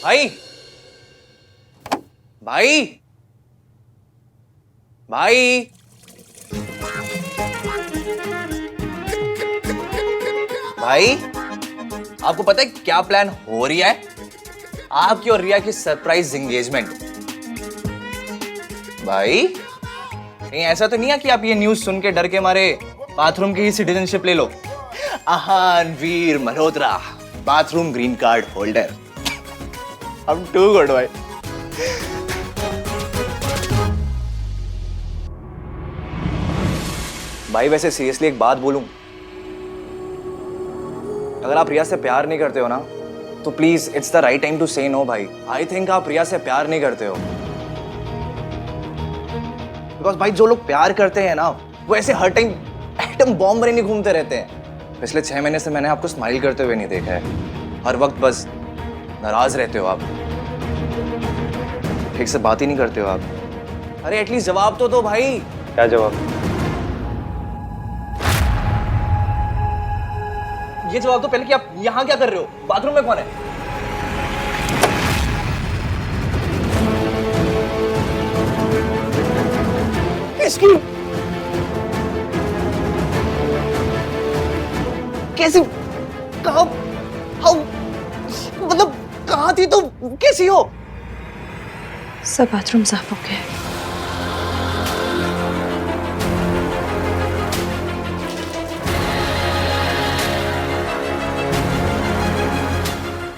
भाई भाई भाई भाई, आपको पता है क्या प्लान हो रही है? आपकी और रिया की सरप्राइज एंगेजमेंट। भाई कहीं ऐसा तो नहीं है कि आप ये न्यूज सुन के डर के मारे बाथरूम की ही सिटीजनशिप ले लो? Ahaan Veer Malhotra, bathroom green card holder. I'm too good भाई। भाई वैसे सीरियसली एक बात बोलूं, अगर आप रिया से प्यार नहीं करते हो ना, तो please it's the right time to say no भाई। आई थिंक आप रिया से प्यार नहीं करते हो, बिकॉज भाई जो लोग प्यार करते हैं ना, वो ऐसे हर टाइम एटम बॉम्ब बने नहीं घूमते रहते हैं। पिछले 6 महीने से मैंने आपको स्माइल करते हुए नहीं देखा है। हर वक्त बस नाराज रहते हो आप, ठीक से बात ही नहीं करते हो आप। अरे एटलीस्ट जवाब तो दो भाई। क्या जवाब? ये जवाब तो पहले कि आप यहां क्या कर रहे हो? बाथरूम में कौन है? इसकी कैसी, कहां, हाउ, मतलब कहां थी तो कैसी हो? सब बाथरूम साफ हो गया।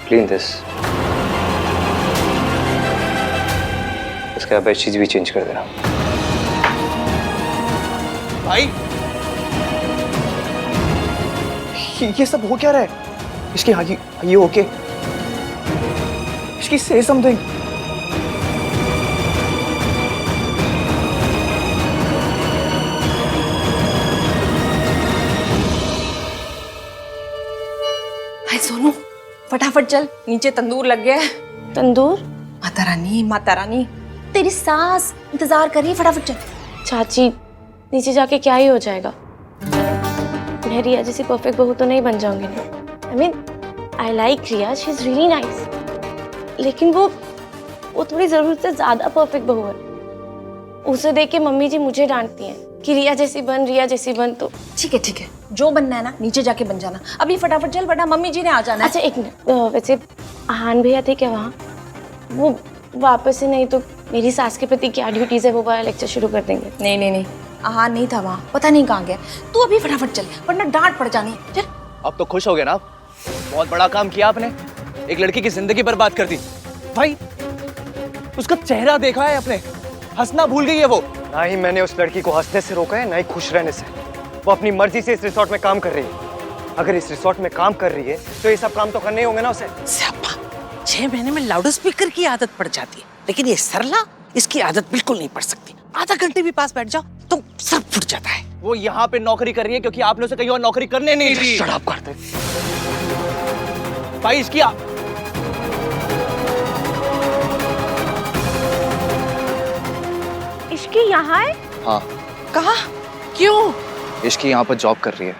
Clean this. इसके बाद बेडशीट भी चेंज कर देना। भाई ये सब हो क्या रहा है? इसकी ये ओके? इसकी से समथिंग। हाय सोनू, फटाफट चल, नीचे तंदूर लग गया है। तंदूर? माता रानी, तेरी सास इंतजार कर रही है, फटाफट चल। चाची, नीचे जाके क्या ही हो जाएगा? मैं रिया जैसी परफेक्ट बहू तो नहीं बन जाऊंगी ना। I mean I like Riya, she is really nice, लेकिन वो थोड़ी जरूरत से ज्यादा परफेक्ट बहू है। उसे देख के मम्मी जी मुझे डांटती हैं कि रिया जैसी बन। तो ठीक है, जो बनना है ना नीचे जाके बन जाना। अभी फटाफट चल, वरना मम्मी जी ने आ जाना है। अच्छा एक मिनट, वैसे आहान भैया थे क्या वहाँ? वो वापस से नहीं तो मेरी सास के प्रति क्या ड्यूटीज है वो वाला लेक्चर शुरू कर देंगे। नहीं, आहान नहीं था वहाँ, पता नहीं कहाँ गया। तू अभी फटाफट चल, वरना डांट पड़ जानी। चल। अब तो खुश हो गए ना आप? बहुत बड़ा काम किया आपने, एक लड़की की जिंदगी बर्बाद कर दी। भाई उसका चेहरा देखा है आपने? हंसना भूल गई है वो। ना ही मैंने उस लड़की को हंसने से रोका है, ना ही खुश रहने से। वो अपनी मर्जी से इस रिसोर्ट में काम कर रही है। अगर इस रिसोर्ट में काम कर रही है तो ये सब काम तो करने ही होंगे ना उसे। 6 महीने में लाउड स्पीकर की आदत पड़ जाती है, लेकिन ये सरला, इसकी आदत बिल्कुल नहीं पड़ सकती। आधा घंटे भी पास बैठ जाओ तो सर फुट जाता है। वो यहाँ पे नौकरी कर रही है क्योंकि आपने उसे कहीं और नौकरी करने नहीं दी। शट अप कर दे भाई। इश्की यहाँ है? हाँ, कहा? क्यों? इश्की यहाँ पर जॉब कर रही है।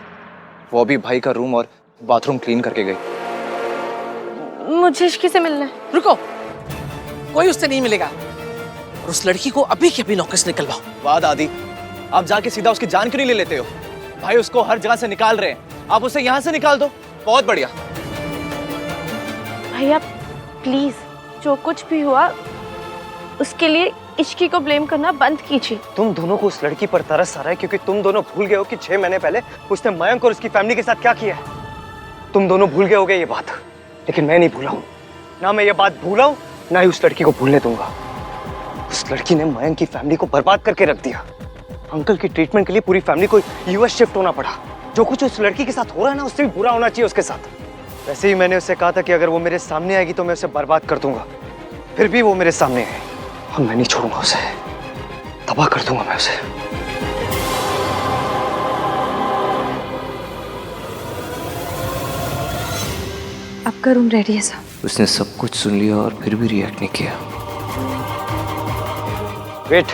वो अभी भाई का रूम और बाथरूम क्लीन करके गई। मुझे इश्की से मिलना है। रुको, कोई उससे नहीं मिलेगा, और उस लड़की को अभी के अभी नौकरी से निकलवाओ। वाह दादी, आप जाके सीधा उसकी जान क्यों नहीं ले लेते हो? भाई उसको हर जगह से निकाल रहे हैं, आप उसे यहाँ से निकाल दो। बहुत बढ़िया। भैया प्लीज, जो कुछ भी हुआ उसके लिए इश्की को ब्लेम करना बंद कीजिए। तुम दोनों को उस लड़की पर तरस आ रहा है क्योंकि तुम दोनों भूल गए हो कि 6 महीने पहले उसने मयंक और उसकी फैमिली के साथ क्या किया है। तुम दोनों भूल गए होगे ये बात, लेकिन मैं नहीं भूला हूं। ना मैं ये बात भूला हूं, ना ही उस लड़की को भूलने दूंगा। उस लड़की ने मयंक की फैमिली को बर्बाद करके रख दिया। अंकल की ट्रीटमेंट के लिए पूरी फैमिली को यूएस शिफ्ट होना पड़ा। जो कुछ उस लड़की के साथ हो रहा है ना, उससे भी बुरा होना चाहिए उसके साथ। वैसे ही मैंने उससे कहा था कि अगर वो मेरे सामने आएगी तो मैं उसे बर्बाद कर दूंगा। फिर भी वो मेरे सामने है और मैं नहीं छोड़ूंगा उसे, तबाह कर दूंगा मैं उसे। आपका रूम रेडी है साहब। उसने सब कुछ सुन लिया और फिर भी रिएक्ट नहीं किया। Wait,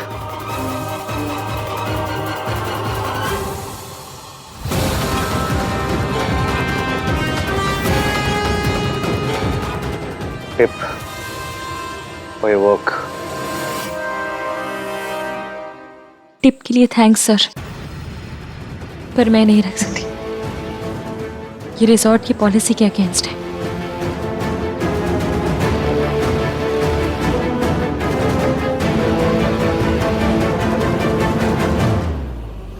Pip, for your work. Tip के लिए थैंक्स सर, पर मैं नहीं रख सकती। ये रिजॉर्ट की पॉलिसी के अगेंस्ट है।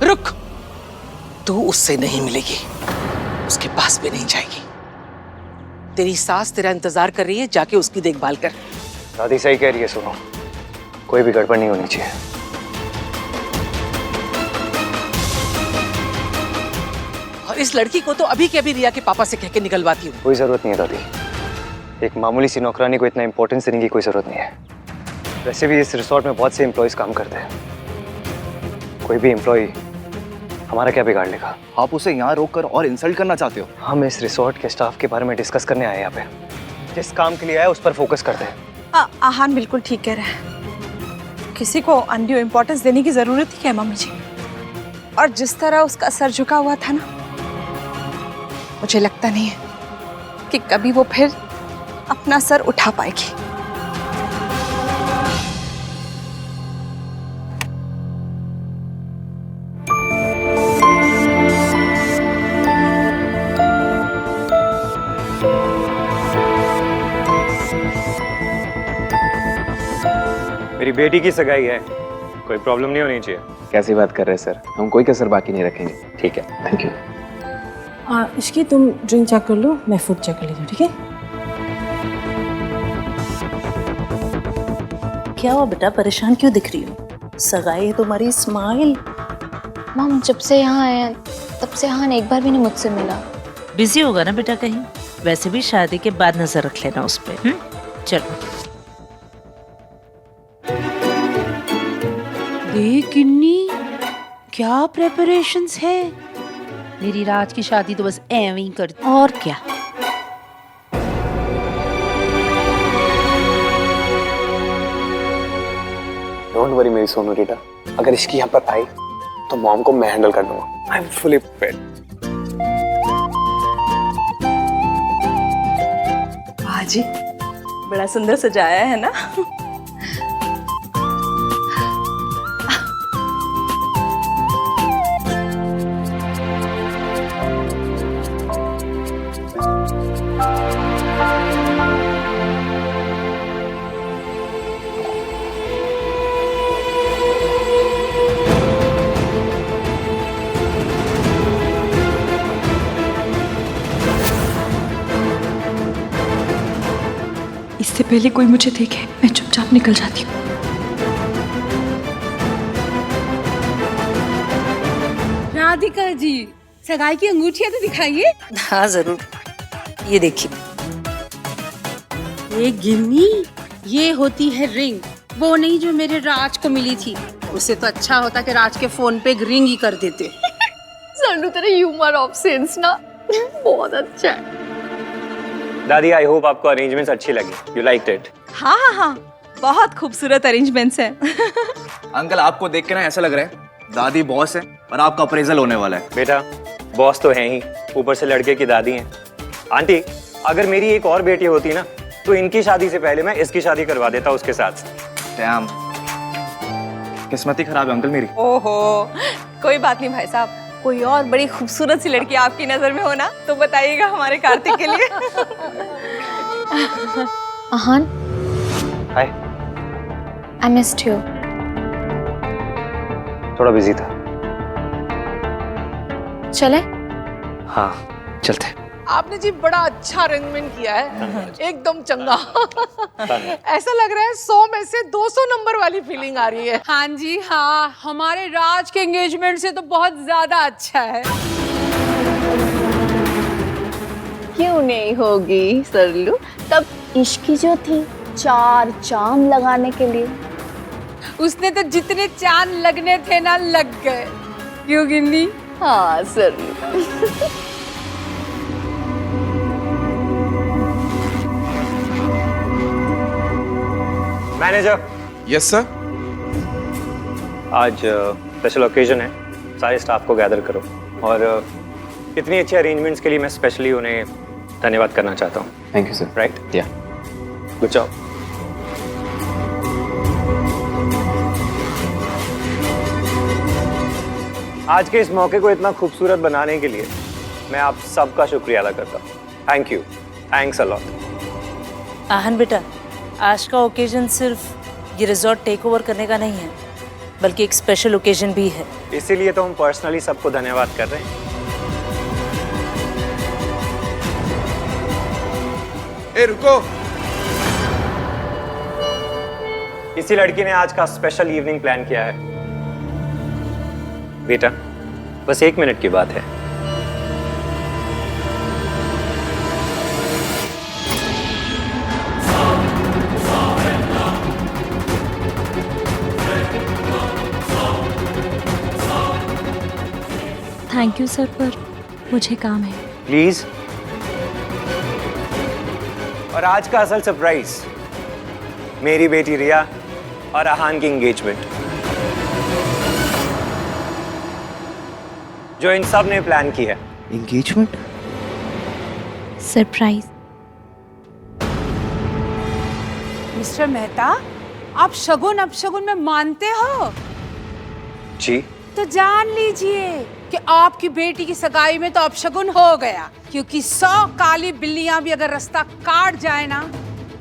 रुक, तू उससे नहीं मिलेगी, उसके पास भी नहीं जाएगी। तेरी सास तेरा इंतजार कर रही है, जाके उसकी देखभाल कर। दादी सही कह रही है, सुनो, कोई भी गड़बड़ नहीं होनी चाहिए। और इस लड़की को तो अभी के अभी रिया के पापा से कह के निकलवाती हूँ। कोई जरूरत नहीं है दादी, एक मामूली सी नौकरानी को इतना इंपॉर्टेंस देने की कोई जरूरत नहीं है। वैसे भी इस रिसोर्ट में बहुत से एम्प्लॉयज काम करते हैं, कोई भी एम्प्लॉय हमारा क्या बिगाड़ लेगा। आप उसे यहाँ रोक कर और इंसल्ट करना चाहते हो? हम इस रिसोर्ट के स्टाफ के बारे में डिस्कस करने आए हैं यहाँ पे। जिस काम के लिए आए उस पर फोकस करते हैं। आहान बिल्कुल ठीक कह रहा है, किसी को अनड्यू इम्पोर्टेंस देने की जरूरत ही क्या है मम्मी जी। और जिस तरह उसका सर झुका हुआ था ना, मुझे लगता नहीं है कि कभी वो फिर अपना सर उठा पाएगी। मेरी बेटी की सगाई है, कोई प्रॉब्लम नहीं होनी चाहिए। कैसी बात कर रहे हैं सर, हम कोई कसर बाकी नहीं रखेंगे। ठीक है, थैंक यू। इसकी तुम ड्रिंक चेक कर लो, मैं फूड चेक कर लेती हूँ, ठीक है? क्या हुआ बेटा, परेशान क्यों दिख रही हो? सगाई है तुम्हारी, स्माइल। मम, जब से यहाँ आए हैं तब से हान एक बार भी नहीं मुझसे मिला। बिजी होगा ना बेटा कहीं, वैसे भी शादी के बाद नजर रख लेना उस पे। चलो देख किन्नी, क्या प्रेपरेशंस है। मेरी राज की शादी तो बस ऐਵੇਂ ही कर, और क्या। डोंट वरी मेरी सोनू रीटा, अगर इसकी यहाँ पर आई तो मॉम को मैं हैंडल कर दूंगा। I am fully prepared. वाह जी, बड़ा सुंदर सजाया है ना। इससे पहले कोई मुझे देखे मैं चुपचाप निकल जाती हूँ। राधिका जी, सगाई की अंगूठियां तो दिखाइए। हाँ जरूर, ये देखिए। ये गिन्नी, ये होती है रिंग, वो नहीं जो मेरे राज को मिली थी। उससे तो अच्छा होता कि राज के फोन पे एक रिंग ही कर देते। संडू, तेरा ह्यूमर ऑफ सेंस ना बहुत अच्छा है। दादी, आई होप आपको अरेंजमेंट्स अच्छी लगी। You liked it? हाँ हाँ हाँ, बहुत खूबसूरत अरेंजमेंट्स हैं। अंकल, आपको देख के ना ऐसा लग रहा है दादी बॉस है और आपका अप्रेजल होने वाला है। बेटा, बॉस तो है ही, ऊपर से लड़के की दादी हैं। आंटी, अगर मेरी एक और बेटी होती ना तो इनकी शादी से पहले मैं इसकी शादी करवा देता उसके साथ। डैम, किस्मत ही खराब है अंकल मेरी। ओहो, कोई बात नहीं भाई साहब, कोई और बड़ी खूबसूरत सी लड़की आपकी नजर में हो ना तो बताइएगा हमारे कार्तिक के लिए। Ahaan, hi. I missed you. थोड़ा बिजी था। चले? हाँ चलते। आपने जी बड़ा अच्छा अरेंजमेंट किया है, एकदम चंगा। ऐसा लग रहा है 100 में से 200 नंबर वाली फीलिंग आ रही है। हाँ जी हाँ, हमारे राज के एंगेजमेंट से तो बहुत ज्यादा अच्छा है। क्यों नहीं होगी सरलू, तब इश्क की जो थी 4 चांद लगाने के लिए, उसने तो जितने चांद लगने थे ना लग गए। क्यों गिन्नी? हाँ सरलू। मैनेजर। Yes sir. आज स्पेशल ओकेजन है, सारे स्टाफ को गैदर करो और इतनी अच्छी अरेंजमेंट्स के लिए मैं स्पेशली उन्हें धन्यवाद करना चाहता हूँ। Thank you sir. राइट? या गुड जॉब। आज के इस मौके को इतना खूबसूरत बनाने के लिए मैं आप सबका शुक्रिया अदा करता हूँ। Thank you, thanks a lot. Ahaan बेटा, आज का ओकेजन सिर्फ ये रिजॉर्ट टेक ओवर करने का नहीं है, बल्कि एक स्पेशल ओकेजन भी है। इसीलिए तो हम पर्सनली सबको धन्यवाद कर रहे हैं। ए रुको, इसी लड़की ने आज का स्पेशल इवनिंग प्लान किया है। बेटा, बस 1 मिनट की बात है। थैंक यू सर, पर मुझे काम है। प्लीज। और आज का असल सरप्राइज, मेरी बेटी रिया और आहान की एंगेजमेंट, जो इन सब ने प्लान की है। एंगेजमेंट? सरप्राइज। मिस्टर मेहता, आप शगुन अपशगुन में मानते हो? जी। तो जान लीजिए कि आपकी बेटी की सगाई में तो अपशगुन हो गया, क्योंकि 100 काली बिल्लियां भी अगर रास्ता काट जाए ना,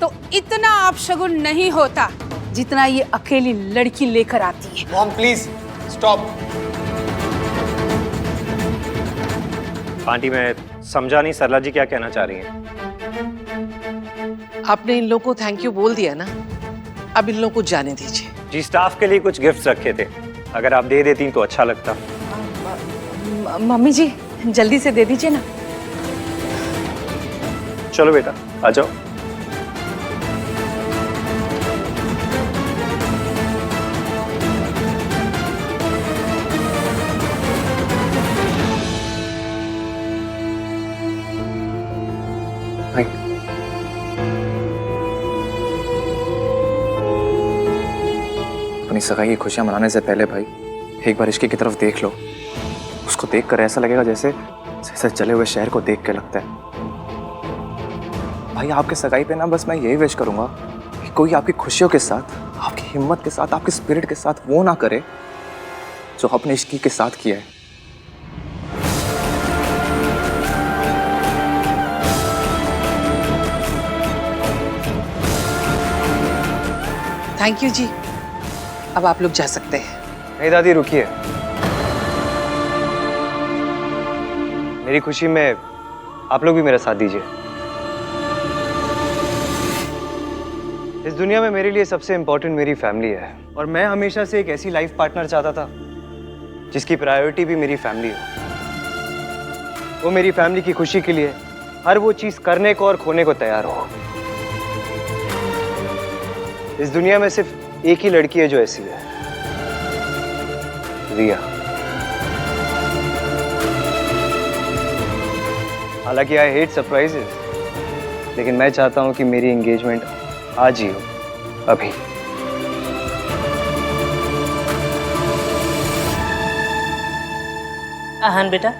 तो इतना अपशगुन नहीं होता जितना ये अकेली लड़की लेकर आती है। Mom please stop. आंटी, मैं समझा नहीं सरला जी क्या कहना चाह रही हैं। आपने इन लोगों को थैंक यू बोल दिया ना, अब इन लोगों को जाने दीजिए। जी, स्टाफ के लिए कुछ गिफ्ट्स रखे थे, अगर आप दे देती तो अच्छा लगता। मम्मी जी, जल्दी से दे दीजिए ना। चलो बेटा, आ जाओ। अपनी सगाई की खुशियां मनाने से पहले भाई एक बार इश्की की तरफ देख लो। उसको देखकर ऐसा लगेगा जैसे जैसे जले हुए शहर को देख के लगता है। भाई आपके सगाई पे ना बस मैं यही विश करूंगा कि कोई आपकी खुशियों के साथ, आपकी हिम्मत के साथ, आपके स्पिरिट के साथ वो ना करे जो अपने इश्की के साथ किया है। थैंक यू जी, अब आप लोग जा सकते हैं। नहीं दादी, रुकिए। मेरी खुशी में आप लोग भी मेरा साथ दीजिए। इस दुनिया में मेरे लिए सबसे इंपॉर्टेंट मेरी फैमिली है, और मैं हमेशा से एक ऐसी लाइफ पार्टनर चाहता था जिसकी प्रायोरिटी भी मेरी फैमिली हो। वो मेरी फैमिली की खुशी के लिए हर वो चीज करने को और खोने को तैयार हो। इस दुनिया में सिर्फ एक ही लड़की है जो ऐसी है, रिया। हालांकि आई हेट सरप्राइजेस, लेकिन मैं चाहता हूं कि मेरी एंगेजमेंट आज ही हो, अभी। आहन बेटा,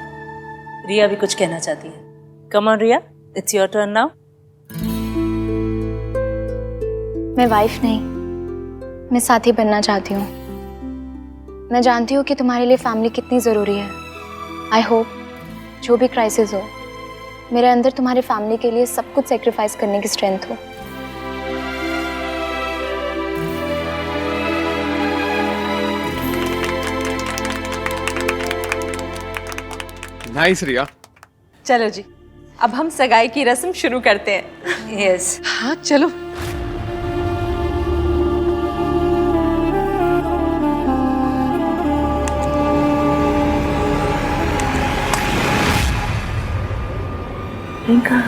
रिया भी कुछ कहना चाहती है। Come on Riya, it's your turn now. मैं वाइफ नहीं, मैं साथी बनना चाहती हूँ। मैं जानती हूँ कि तुम्हारे लिए फैमिली कितनी ज़रूरी है। आई होप जो भी क्राइसिस हो, मेरे अंदर तुम्हारे फैमिली के लिए सब कुछ सेक्रीफाइस करने की स्ट्रेंथ हो। नाइस रिया। चलो जी, अब हम सगाई की रस्म शुरू करते हैं। यस। हाँ चलो। रिंका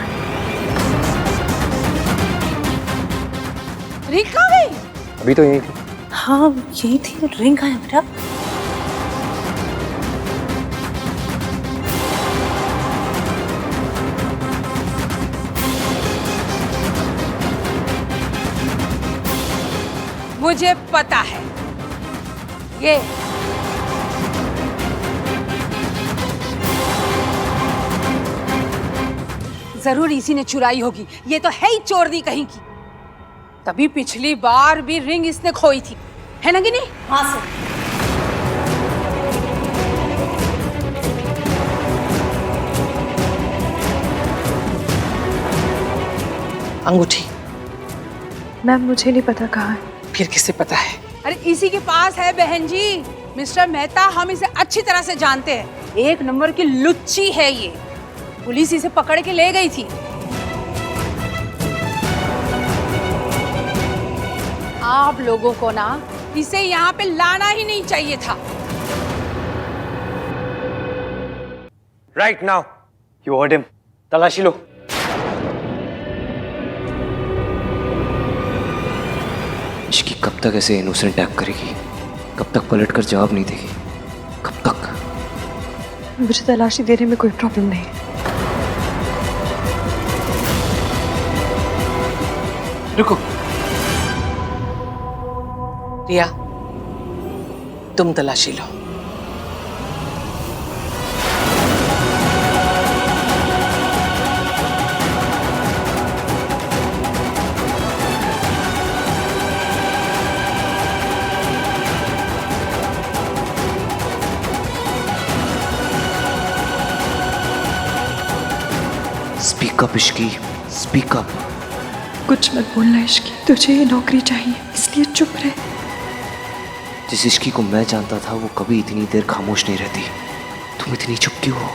गई? अभी तो यही थी। हाँ यही थी, रिंग है बेटा। मुझे पता है, ये जरूर इसी ने चुराई होगी। ये तो है ही चोरनी कहीं की। तभी पिछली बार भी रिंग इसने खोई थी, है ना कि नहीं? हाँ सर। अंगूठी मैम मुझे नहीं पता कहाँ है। फिर किसे पता है? अरे इसी के पास है बहन जी। मिस्टर मेहता, हम इसे अच्छी तरह से जानते हैं। एक नंबर की लुच्ची है ये। पुलिस इसे पकड़ के ले गई थी। आप लोगों को ना इसे यहाँ पे लाना ही नहीं चाहिए था। Right now you heard him. तलाशी लो। इश्की कब तक ऐसे इनोसेंट एक्ट करेगी? कब तक पलटकर जवाब नहीं देगी? कब तक? मुझे तलाशी देने में कोई प्रॉब्लम नहीं है। रुको रिया, तुम तलाशी लो। स्पीक अप इश्की, स्पीक अप। कुछ मत बोलना इश्की, तुझे ये नौकरी चाहिए इसलिए चुप रहे। जिस इश्की को मैं जानता था वो कभी इतनी देर खामोश नहीं रहती। तुम इतनी चुप क्यों हो?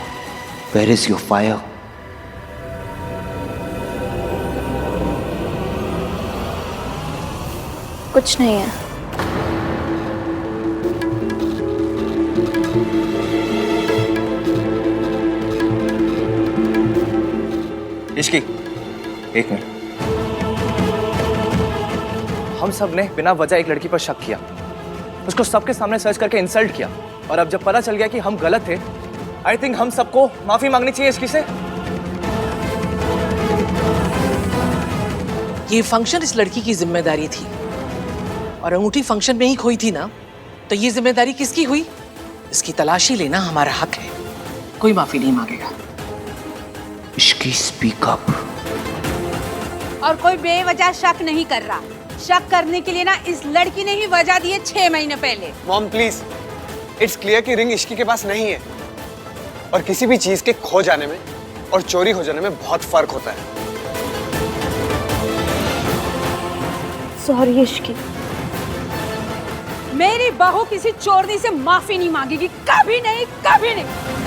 Where is your fire? कुछ नहीं है। इश्की, एक मिनट। हम सब ने बिना वजह एक लड़की पर शक किया, उसको सबके सामने सर्च करके इंसल्ट किया, और अब जब पता चल गया कि हम गलत थे, आई थिंक हम सबको माफी मांगनी चाहिए इसकी से। ये फंक्शन इस लड़की की जिम्मेदारी थी, और अंगूठी फंक्शन में ही खोई थी ना, तो ये जिम्मेदारी किसकी हुई? इसकी तलाशी लेना हमारा हक है। कोई माफी नहीं मांगेगा। Ishki speak up. और कोई बेवजह शक नहीं कर रहा। शक करने के लिए ना इस लड़की ने ही वजह दी है 6 महीने पहले। मॉम प्लीज, इट्स क्लियर कि रिंग इश्की के पास नहीं है, और किसी भी चीज के खो जाने में और चोरी हो जाने में बहुत फर्क होता है। सॉरी इश्की। मेरी बहू किसी चोरनी से माफी नहीं मांगेगी, कभी नहीं, कभी नहीं।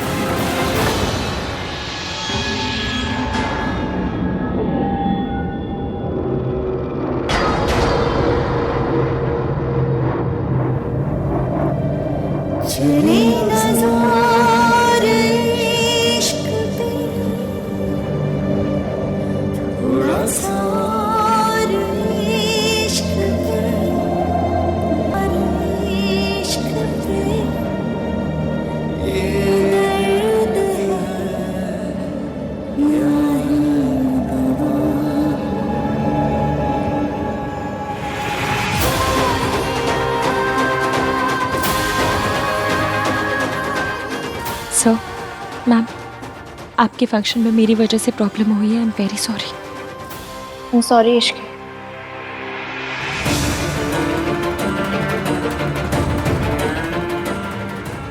सर, मैम, आपके फंक्शन में मेरी वजह से प्रॉब्लम हुई है। I am very sorry. Sorry Ishki.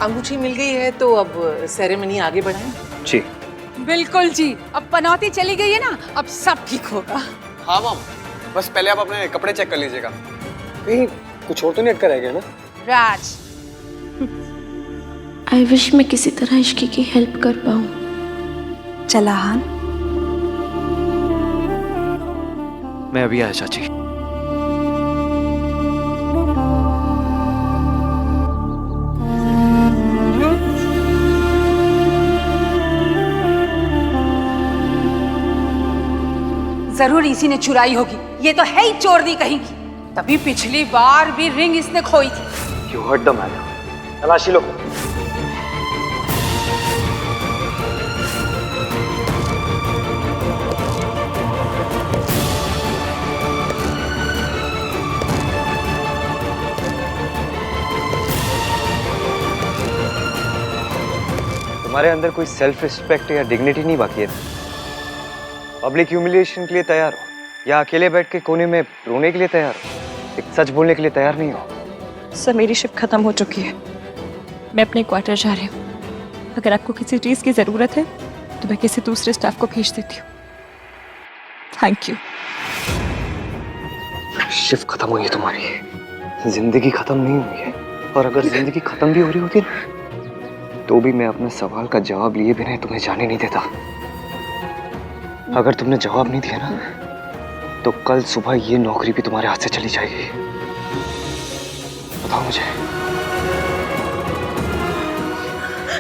अंगूठी मिल गई है तो अब सेरेमनी आगे बढ़ाएं। जी बिल्कुल जी। अब पनौती चली गई है ना, अब सब ठीक होगा। हाँ मॉम, बस पहले आप अपने कपड़े चेक कर लीजिएगा, कहीं कुछ और तो नहीं अटका रह गया ना। राज, आई विश मैं किसी तरह इश्की की हेल्प कर पाऊँ। चला हान, मैं अभी आया चाची। जरूर इसी ने चुराई होगी। ये तो है ही चोरनी कहीं की। तभी पिछली बार भी रिंग इसने खोई थी। You heard the man. तलाशी लो। तुम्हारे अंदर कोई सेल्फ रिस्पेक्ट या डिग्निटी नहीं बाकी है? पब्लिक ह्यूमिलिएशन के लिए तैयार हो या अकेले बैठ के कोने में रोने के लिए तैयार हो? एक सच बोलने के लिए तैयार नहीं हो? सर मेरी शिफ्ट खत्म हो चुकी है। मैं अपने क्वार्टर जा रही हूँ। अगर आपको किसी चीज़ की ज़रूरत है तो मैं किसी दूसरे स्टाफ को भेज देती हूँ। Thank you. शिफ्ट खत्म हुई है तुम्हारी, जिंदगी खत्म नहीं हुई है। और अगर जिंदगी खत्म भी हो रही होती ना, तो भी मैं अपने सवाल का जवाब लिए बिना तुम्हें जाने नहीं देता। अगर तुमने जवाब नहीं दिया ना, तो कल सुबह ये नौकरी भी तुम्हारे हाथ से चली जाएगी। बताओ मुझे,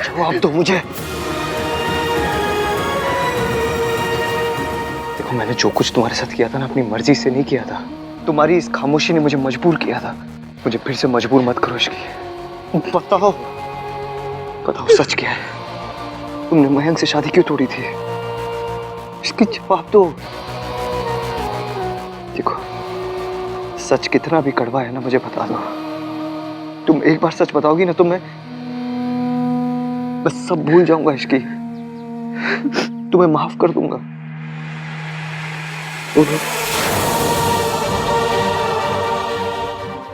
जवाब दो मुझे। देखो, मैंने जो कुछ तुम्हारे साथ किया था ना, अपनी मर्जी से नहीं किया था। तुम्हारी इस खामोशी ने मुझे मजबूर किया था। मुझे फिर से मजबूर मत करो इसकी। बताओ, बताओ सच क्या है? तुमने मयंक से शादी क्यों तोड़ी थी? इसकी जवाब दो। देखो, सच कितना भी कड़वा है ना, मुझे बता दो। तुम एक बार सच बताओगी ना, तो मैं बस सब भूल जाऊंगा इसकी। तुम्हें माफ कर दूंगा।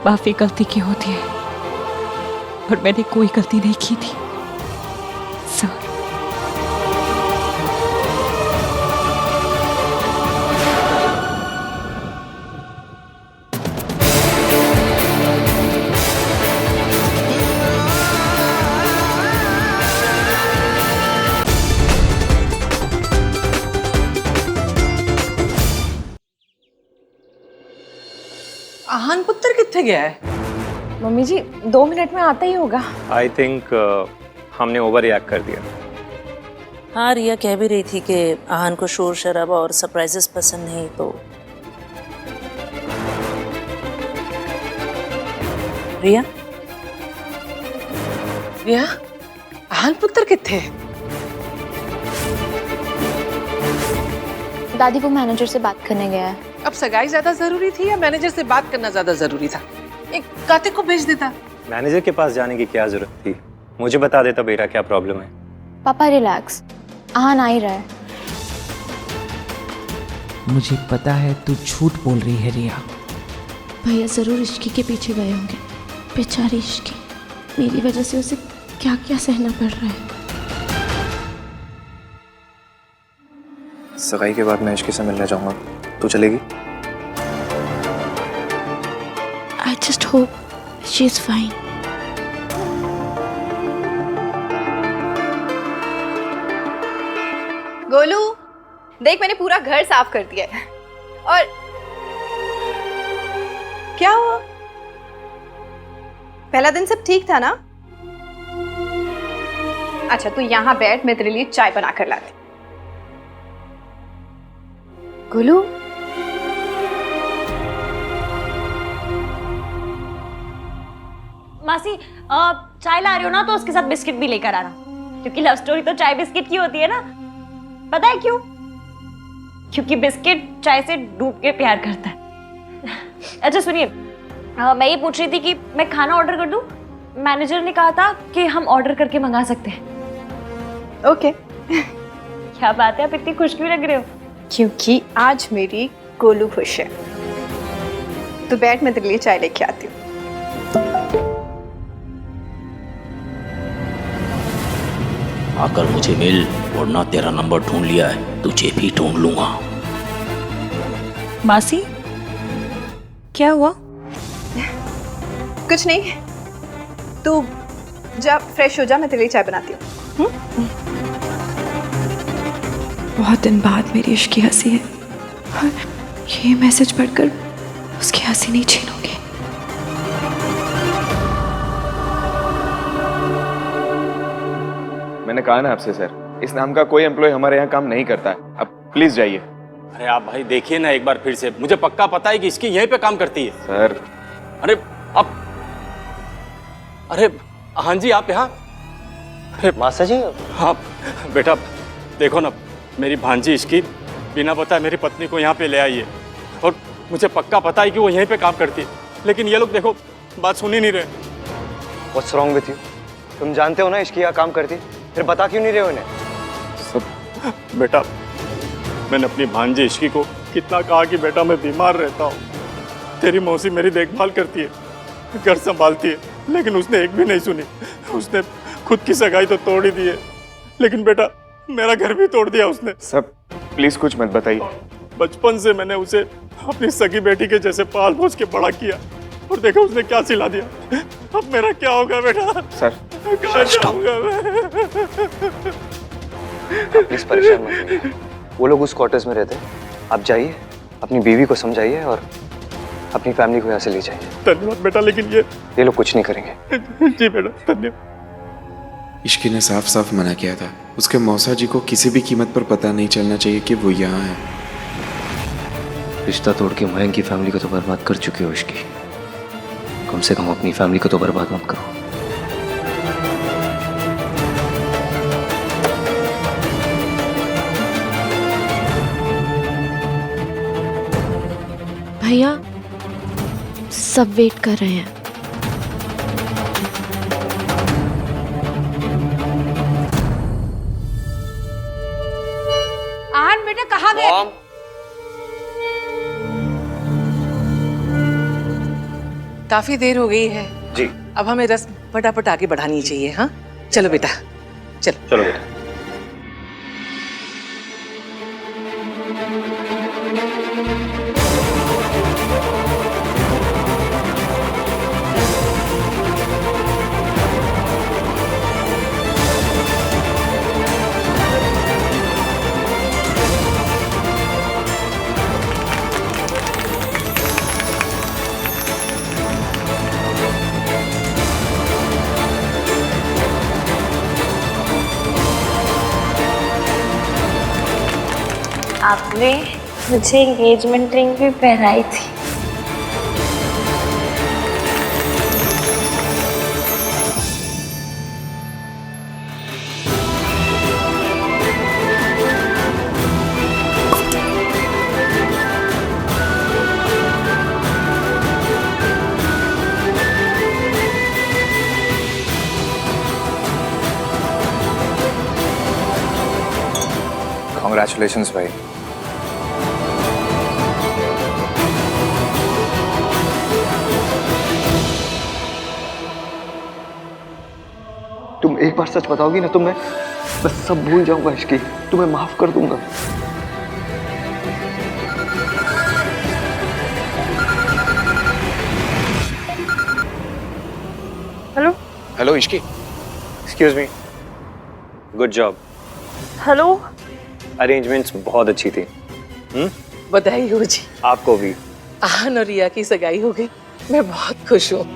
माफी गलती की होती है, और मैंने कोई गलती नहीं की थी सर। आहान पुत्र कितने गया है? मम्मी जी 2 मिनट में आता ही होगा। आई थिंक हमने ओवर रिएक्ट कर दिया। हाँ, रिया कह भी रही थी कि आहान को शोर शराबा और सरप्राइजेस पसंद नहीं, तो रिया रिया, आहान पुत्र कितने? दादी वो मैनेजर से बात करने गया है। अब सगाई ज्यादा जरूरी थी या मैनेजर से बात करना ज्यादा जरूरी था? एक कार्तिक को भेज देता। मैनेजर के पास जाने की क्या जरूरत थी? मुझे बता देता बेटा क्या प्रॉब्लम है। पापा रिलैक्स, आहान आ ही रहा है। मुझे पता है तू झूठ बोल रही है रिया। भैया जरूर इश्की के पीछे गए होंगे। बेचारी इश्की, मेरी वजह से उसे क्या क्या सहना पड़ रहा है। सगाई के बाद मैं इश्की से मिलने जाऊंगा, तू चलेगी? I just hope she's fine. Golu, देख मैंने पूरा घर साफ कर दिया है। और क्या हुआ? पहला दिन सब ठीक था ना? अच्छा तू यहाँ बैठ, मैं तेरे लिए चाय बना कर लाती। गोलू, मासी चाय ला रही हो ना, तो उसके साथ बिस्किट भी लेकर आना, क्योंकि लव स्टोरी तो चाय बिस्किट की होती है ना। पता है क्यों? क्योंकि बिस्किट चाय से डूब के प्यार करता है। अच्छा सुनिए, मैं ये पूछ रही थी कि मैं खाना ऑर्डर कर दूं? मैनेजर ने कहा था कि हम ऑर्डर करके मंगा सकते हैं। ओके। क्या बात है, आप इतनी खुश क्यों लग रहे हो? क्योंकि आज मेरी गोलू खुश है। तो बैठ, मैं तेरे लिए चाय लेके आती हूँ। आकर मुझे मिल, वरना तेरा नंबर ढूंढ लिया है, तुझे भी ढूंढ लूंगा। मासी, क्या हुआ? कुछ नहीं, तू जा फ्रेश हो जा, मैं तेरे लिए चाय बनाती हूँ। बहुत दिन बाद मेरी इश्क की हंसी है, और ये मैसेज पढ़कर उसकी हंसी नहीं छीनूंगी। मैंने कहा ना आपसे सर, इस नाम का कोई एम्प्लॉय हमारे यहाँ काम नहीं करता है। अब प्लीज जाइए। अरे आप भाई देखिए ना एक बार फिर से, मुझे पक्का पता है कि इसकी यहीं पे काम करती है। सर अरे अब, अरे हाँ जी आप यहाँ? मासा जी? हाँ बेटा, देखो ना, मेरी भांजी इसकी बिना बताए मेरी पत्नी को यहाँ पे ले आई है, और मुझे पक्का पता है कि वो यहीं पे काम करती है, लेकिन ये लोग देखो बात सुन ही नहीं रहे। What's wrong with you? तुम जानते हो ना इसकी यहाँ काम करती, फिर बता क्यों नहीं रहे हो इन्हें? सब बेटा, मैंने अपनी भांजी इश्की को कितना कहा कि बेटा मैं बीमार रहता हूँ, तेरी मौसी मेरी देखभाल करती है, घर संभालती है, लेकिन उसने एक भी नहीं सुनी। उसने खुद की सगाई तो तोड़ ही दी है, लेकिन बेटा मेरा घर भी तोड़ दिया उसने। सब प्लीज कुछ मत बताइए, बचपन से मैंने उसे अपनी सगी बेटी के जैसे पाल पोस के बड़ा किया, और देखो उसने क्या सिला दिया। अब मेरा क्या होगा बेटा? सर कहाँ जाऊंगा मैं? प्लीज परेशान मत होइए। वो लोग उस क्वार्टर्स में रहते हैं, आप जाइए, अपनी बीवी को समझाइए और अपनी फैमिली को यहाँ से ले जाइए। धन्यवाद बेटा, लेकिन ये लोग कुछ नहीं करेंगे। जी बेटा, धन्यवाद। इश्की ने साफ साफ मना किया था, उसके मौसा जी को किसी भी कीमत पर पता नहीं चलना चाहिए कि वो यहाँ है। रिश्ता तोड़ के मयंक की फैमिली को तो बर्बाद कर चुकी हो इश्की, कम से कम अपनी फैमिली को तो बर्बाद मत करो। भैया सब वेट कर रहे हैं। आन बेटा कहाँ गए? काफी देर हो गई है जी। अब हमें रस्म फटाफट आगे बढ़ानी चाहिए। हाँ चलो बेटा, चलो चलो बेटा। आपने मुझे एंगेजमेंट रिंग भी पहनाई थी। Congratulations भाई। तुम एक बार सच बताओगी ना तो मैं बस सब भूल जाऊंगा इश्की, तुम्हें माफ कर दूंगा। Hello hello Ishki. Excuse me, good job. Hello. Arrangements बहुत अच्छी थी। बधाई हो जी। आपको भी। आन और रिया की सगाई हो गई, मैं बहुत खुश हूँ।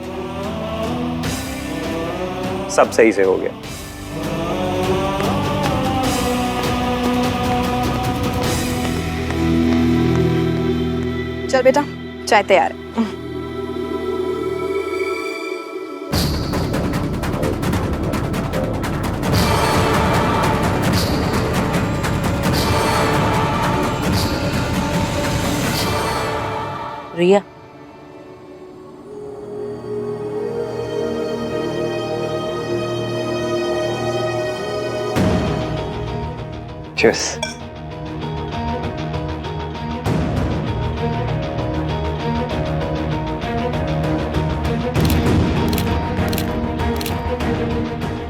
सब सही से हो गया। चल बेटा, चाय तैयार है। रिया, Cheers.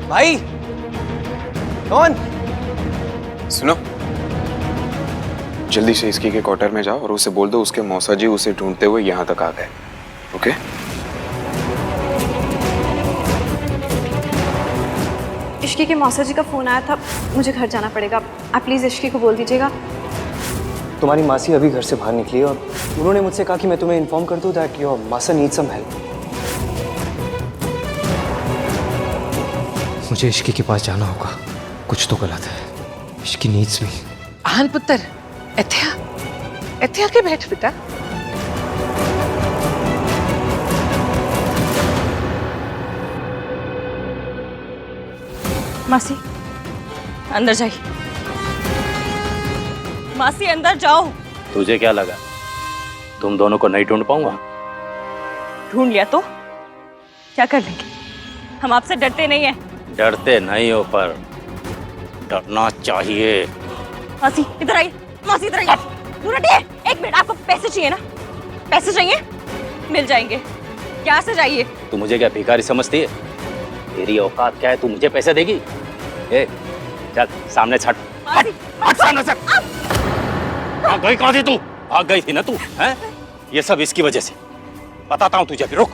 भाई कौन? सुनो, जल्दी से इसकी के क्वार्टर में जाओ और उसे बोल दो उसके मौसा जी उसे ढूंढते हुए यहाँ तक आ गए। ओके? इश्की के मौसा जी का फोन आया था, मुझे घर जाना पड़ेगा। आप प्लीज इश्की को बोल दीजिएगा। तुम्हारी मासी अभी घर से बाहर निकली है और उन्होंने मुझसे कहा कि मैं तुम्हें इन्फॉर्म कर दूं दैट योर मासा नीड्स सम हेल्प। मुझे इश्की के पास जाना होगा, कुछ तो गलत है। इश्की नीड्स मी। आन पुत्र, इत्थे आके बैठ बेटा। मासी अंदर जाइए। मासी अंदर जाओ। तुझे क्या लगा तुम दोनों को नहीं ढूंढ पाऊंगा? ढूंढ लिया तो क्या कर लेंगे? हम आपसे डरते नहीं हैं। डरते नहीं हो पर डरना चाहिए। मासी इधर आइए। मासी इधर आइए। दूर हटिए। एक मिनट, आपको पैसे चाहिए ना? पैसे चाहिए? मिल जाएंगे। क्या से चाहिए? तू मुझे क्या भिखारी समझती है? तेरी औकात क्या है, तू मुझे पैसे देगी? ए, चल सामने छट। मासी, हट सामने से। कहाँ थी तू? भाग गई थी ना तू, हैं? ये सब इसकी वजह से। बताता हूँ तुझे, फिर रुक।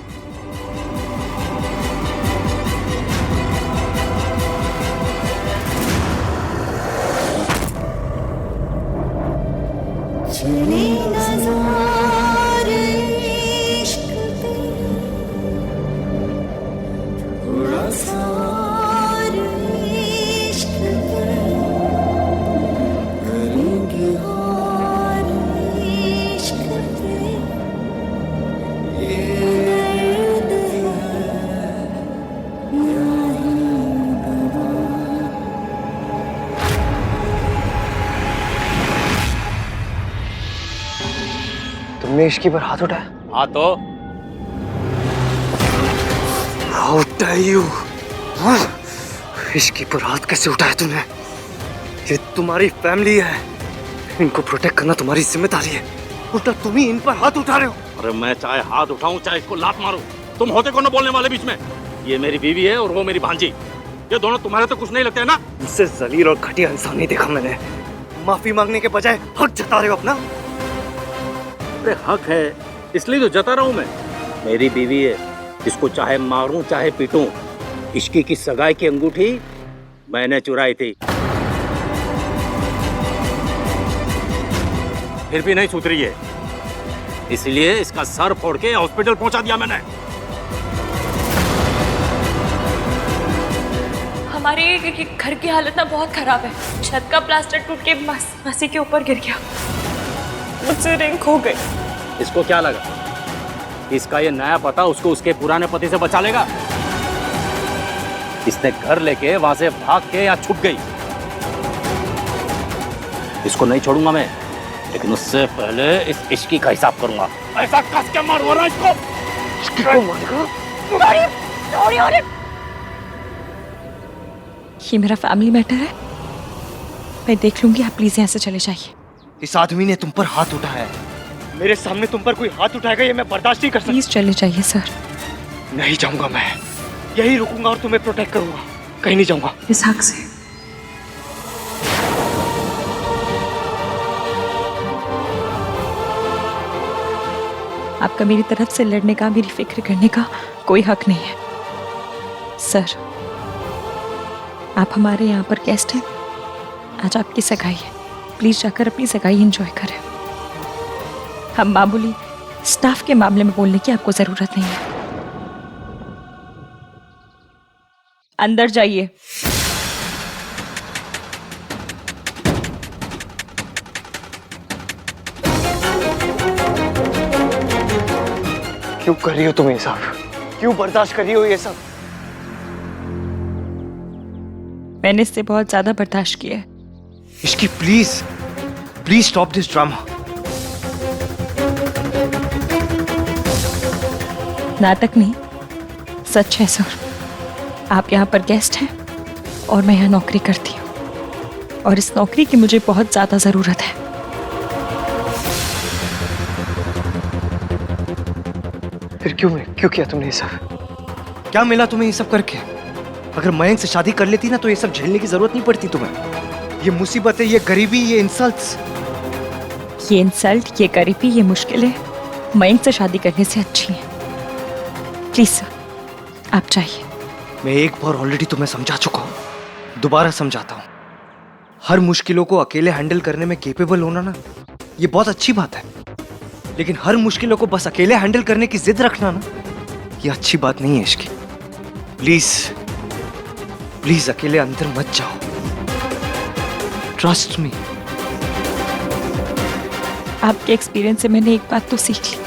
तुमने इश्की पर हाथ उठाया? हाँ तो How dare you? हाँ? इश्की पर हाथ कैसे उठाया तुमने? ये तुम्हारी फैमिली है, इनको प्रोटेक्ट करना तुम्हारी जिम्मेदारी है। उल्टा तुम ही इन पर हाथ उठा रहे हो। अरे मैं चाहे हाथ उठाऊं चाहे इसको लात मारूं, तुम होते कौन बोलने वाले बीच में? ये मेरी बीवी है और वो मेरी भांजी। ये दोनों तुम्हारे तो कुछ नहीं लगते है ना? मुझसे जलील और घटिया इंसान नहीं देखा मैंने। माफी मांगने के बजाय हक जता रहे हो अपना। अरे हक है इसलिए तो जता रहा हूं मैं। मेरी बीवी है, इसको चाहे मारूं चाहे पीटूं। इश्की की सगाई की अंगूठी मैंने चुराई थी, फिर भी नहीं सुधरी है, इसलिए इसका सर फोड़ के हॉस्पिटल पहुंचा दिया मैंने। हमारे घर की हालत ना बहुत खराब है। छत का प्लास्टर टूट के मासी के ऊपर गिर गया, मुझसे रिंग खो गई। इसको क्या लगा इसका ये नया पता उसको उसके पुराने पति से बचा लेगा? इसने घर लेके वहां से भाग के यहाँ छुप गई। इसको नहीं छोड़ूंगा मैं, लेकिन उससे पहले इस इश्की का हिसाब करूंगा। ऐसा कस के मारूंगा इसको। इश्की को मारेगा? ये मेरा फैमिली मैटर है, मैं देख लूंगी। आप प्लीज यहाँ से चले जाइए। इस आदमी ने तुम पर हाथ उठाया है, मेरे सामने तुम पर कोई हाथ उठाएगा ये मैं बर्दाश्त नहीं कर सकता। प्लीज चले जाइए सर। नहीं जाऊंगा मैं, यही रुकूंगा और तुम्हें प्रोटेक्ट करूंगा, कहीं नहीं जाऊंगा। इस हक से आपका मेरी तरफ से लड़ने का, मेरी फिक्र करने का कोई हक नहीं है सर। आप हमारे यहाँ पर गेस्ट हैं, आज आपकी सगाई है, प्लीज जाकर अपनी सगाई एंजॉय करें। हम मामूली स्टाफ के मामले में बोलने की आपको जरूरत नहीं है। अंदर जाइए। क्यों कर रही हो तुम ये सब? क्यों बर्दाश्त कर रही हो ये सब? मैंने इससे बहुत ज्यादा बर्दाश्त किया है। Ishki please please stop this drama. नाटक नहीं, सच है सर। आप यहाँ पर गेस्ट हैं और मैं यहाँ नौकरी करती हूँ, और इस नौकरी की मुझे बहुत ज्यादा जरूरत है। फिर क्यों किया तुमने ये सब? क्या मिला तुम्हें ये सब करके? अगर मयंक से शादी कर लेती ना तो ये सब झेलने की जरूरत नहीं पड़ती तुम्हें। ये मुसीबतें, ये गरीबी, ये इंसल्ट्स। ये इंसल्ट, ये गरीबी, ये मुश्किलें मयंक से शादी करने से अच्छी हैं। प्लीज सर आप जाइए। मैं एक बार ऑलरेडी तुम्हें समझा चुका हूँ, दोबारा समझाता हूँ। हर मुश्किलों को अकेले हैंडल करने में केपेबल होना ना, ये बहुत अच्छी बात है, लेकिन हर मुश्किलों को बस अकेले हैंडल करने की जिद रखना ना, ये अच्छी बात नहीं है इश्की। प्लीज प्लीज अकेले अंदर मत जाओ, ट्रस्ट मी। आपके एक्सपीरियंस से मैंने एक बात तो सीख ली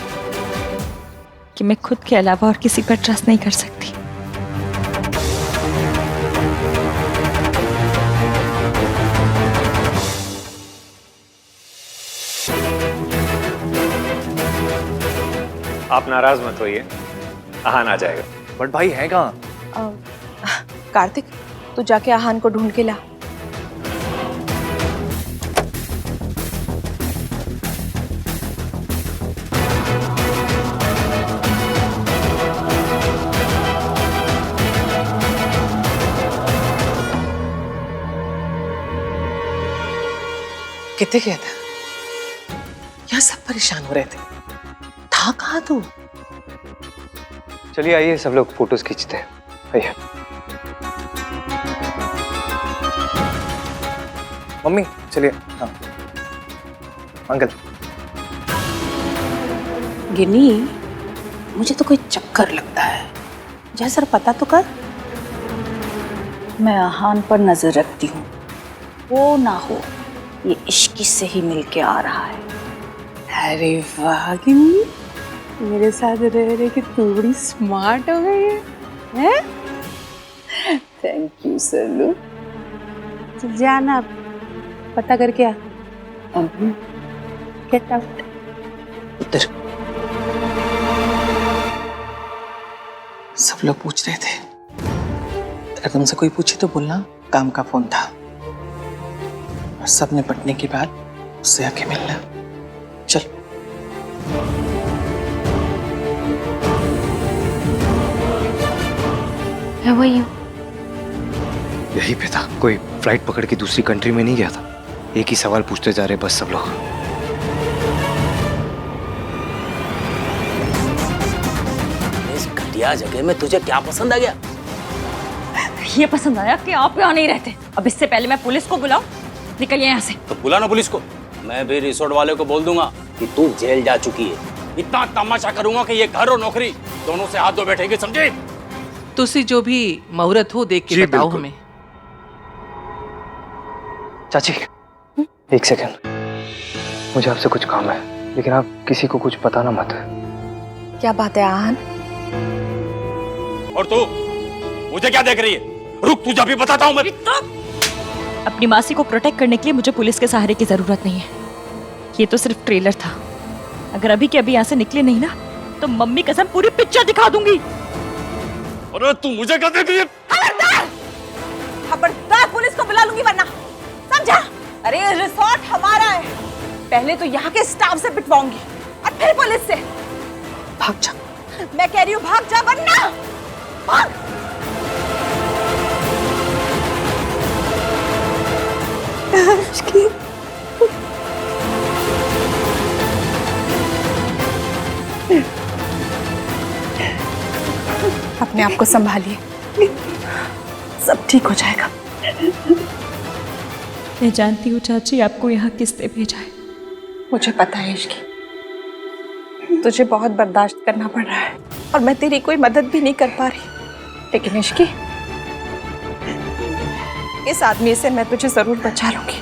कि मैं खुद के अलावा और किसी पर ट्रस्ट नहीं कर सकती। आप नाराज मत होइए, आहान आ जाएगा। बट भाई है कहाँ? कार्तिक तू जाके आहान को ढूंढ के ला। कितने गया था? परेशान हो रहे थे। था कहाँ तू? चलिए आइए सब लोग फोटोज खींचते हैं। आइए। मम्मी चलिए। हाँ अंकल। गिन्नी, मुझे तो कोई चक्कर लगता है। जय सर पता तो कर। मैं आहान पर नजर रखती हूँ, वो ना हो ये इश्की से ही मिलके आ रहा है। अरे वाह गिन्नी, मेरे साथ रह रहे कि तू बड़ी स्मार्ट हो गई है? थैंक यू सरलू। चल जाना, पता कर क्या? Get out. उधर सब लोग पूछ रहे थे, अगर तुमसे कोई पूछे तो बोलना काम का फोन था। और सब निपटने के बाद उससे आके मिलना। चल। मैं वही हूँ। यही पे था, कोई फ्लाइट पकड़ के दूसरी कंट्री में नहीं गया था। एक ही सवाल पूछते जा रहे बस सब लोग। इस घटिया जगह में तुझे क्या पसंद आ गया? ये पसंद आया कि आप यहाँ नहीं रहते। अब इससे पहले मैं पुलिस को बुलाऊं, निकलिए यहाँ से। तो बुला ना पुलिस को। मैं भी रिसोर्ट वाले को बोल दूंगा कि तू जेल जा चुकी है। इतना तमाशा करूंगा कि ये घर और नौकरी दोनों से हाथ धो बैठेगी, समझे? तुसी जो भी मुहूर्त हो देख के बताओ हमें। चाची एक सेकंड, मुझे आपसे कुछ काम है, लेकिन आप किसी को कुछ बताना मत। क्या बात है आहान? और तू मुझे क्या देख रही है? रुक, तुझे अभी बताता हूँ मैं। अपनी मासी को प्रोटेक्ट करने के लिए मुझे पुलिस के सहारे की जरूरत नहीं है। ये तो सिर्फ ट्रेलर था। अगर अभी के अभी यहाँ से निकले नहीं ना, तो मम्मी कसम पूरी पिक्चर दिखा दूंगी। अरे तू मुझे क्या देख रही है? खबरदार! खबरदार, पुलिस को बुला लूंगी वरना, समझा? अरे रिसोर्ट हमारा है। पहले तो यहाँ के स्टाफ से पिटवाऊंगी और फिर पुलिस से। भाग जा। मैं कह रही हूँ भाग जा वरना भाग। अपने आप को संभालिए, सब ठीक हो जाएगा। मैं जानती हूँ चाची आपको यहाँ किसने भेजा है। मुझे पता है इश्की, तुझे बहुत बर्दाश्त करना पड़ रहा है और मैं तेरी कोई मदद भी नहीं कर पा रही। लेकिन इश्की, इस आदमी से मैं तुझे जरूर बचा लूंगी,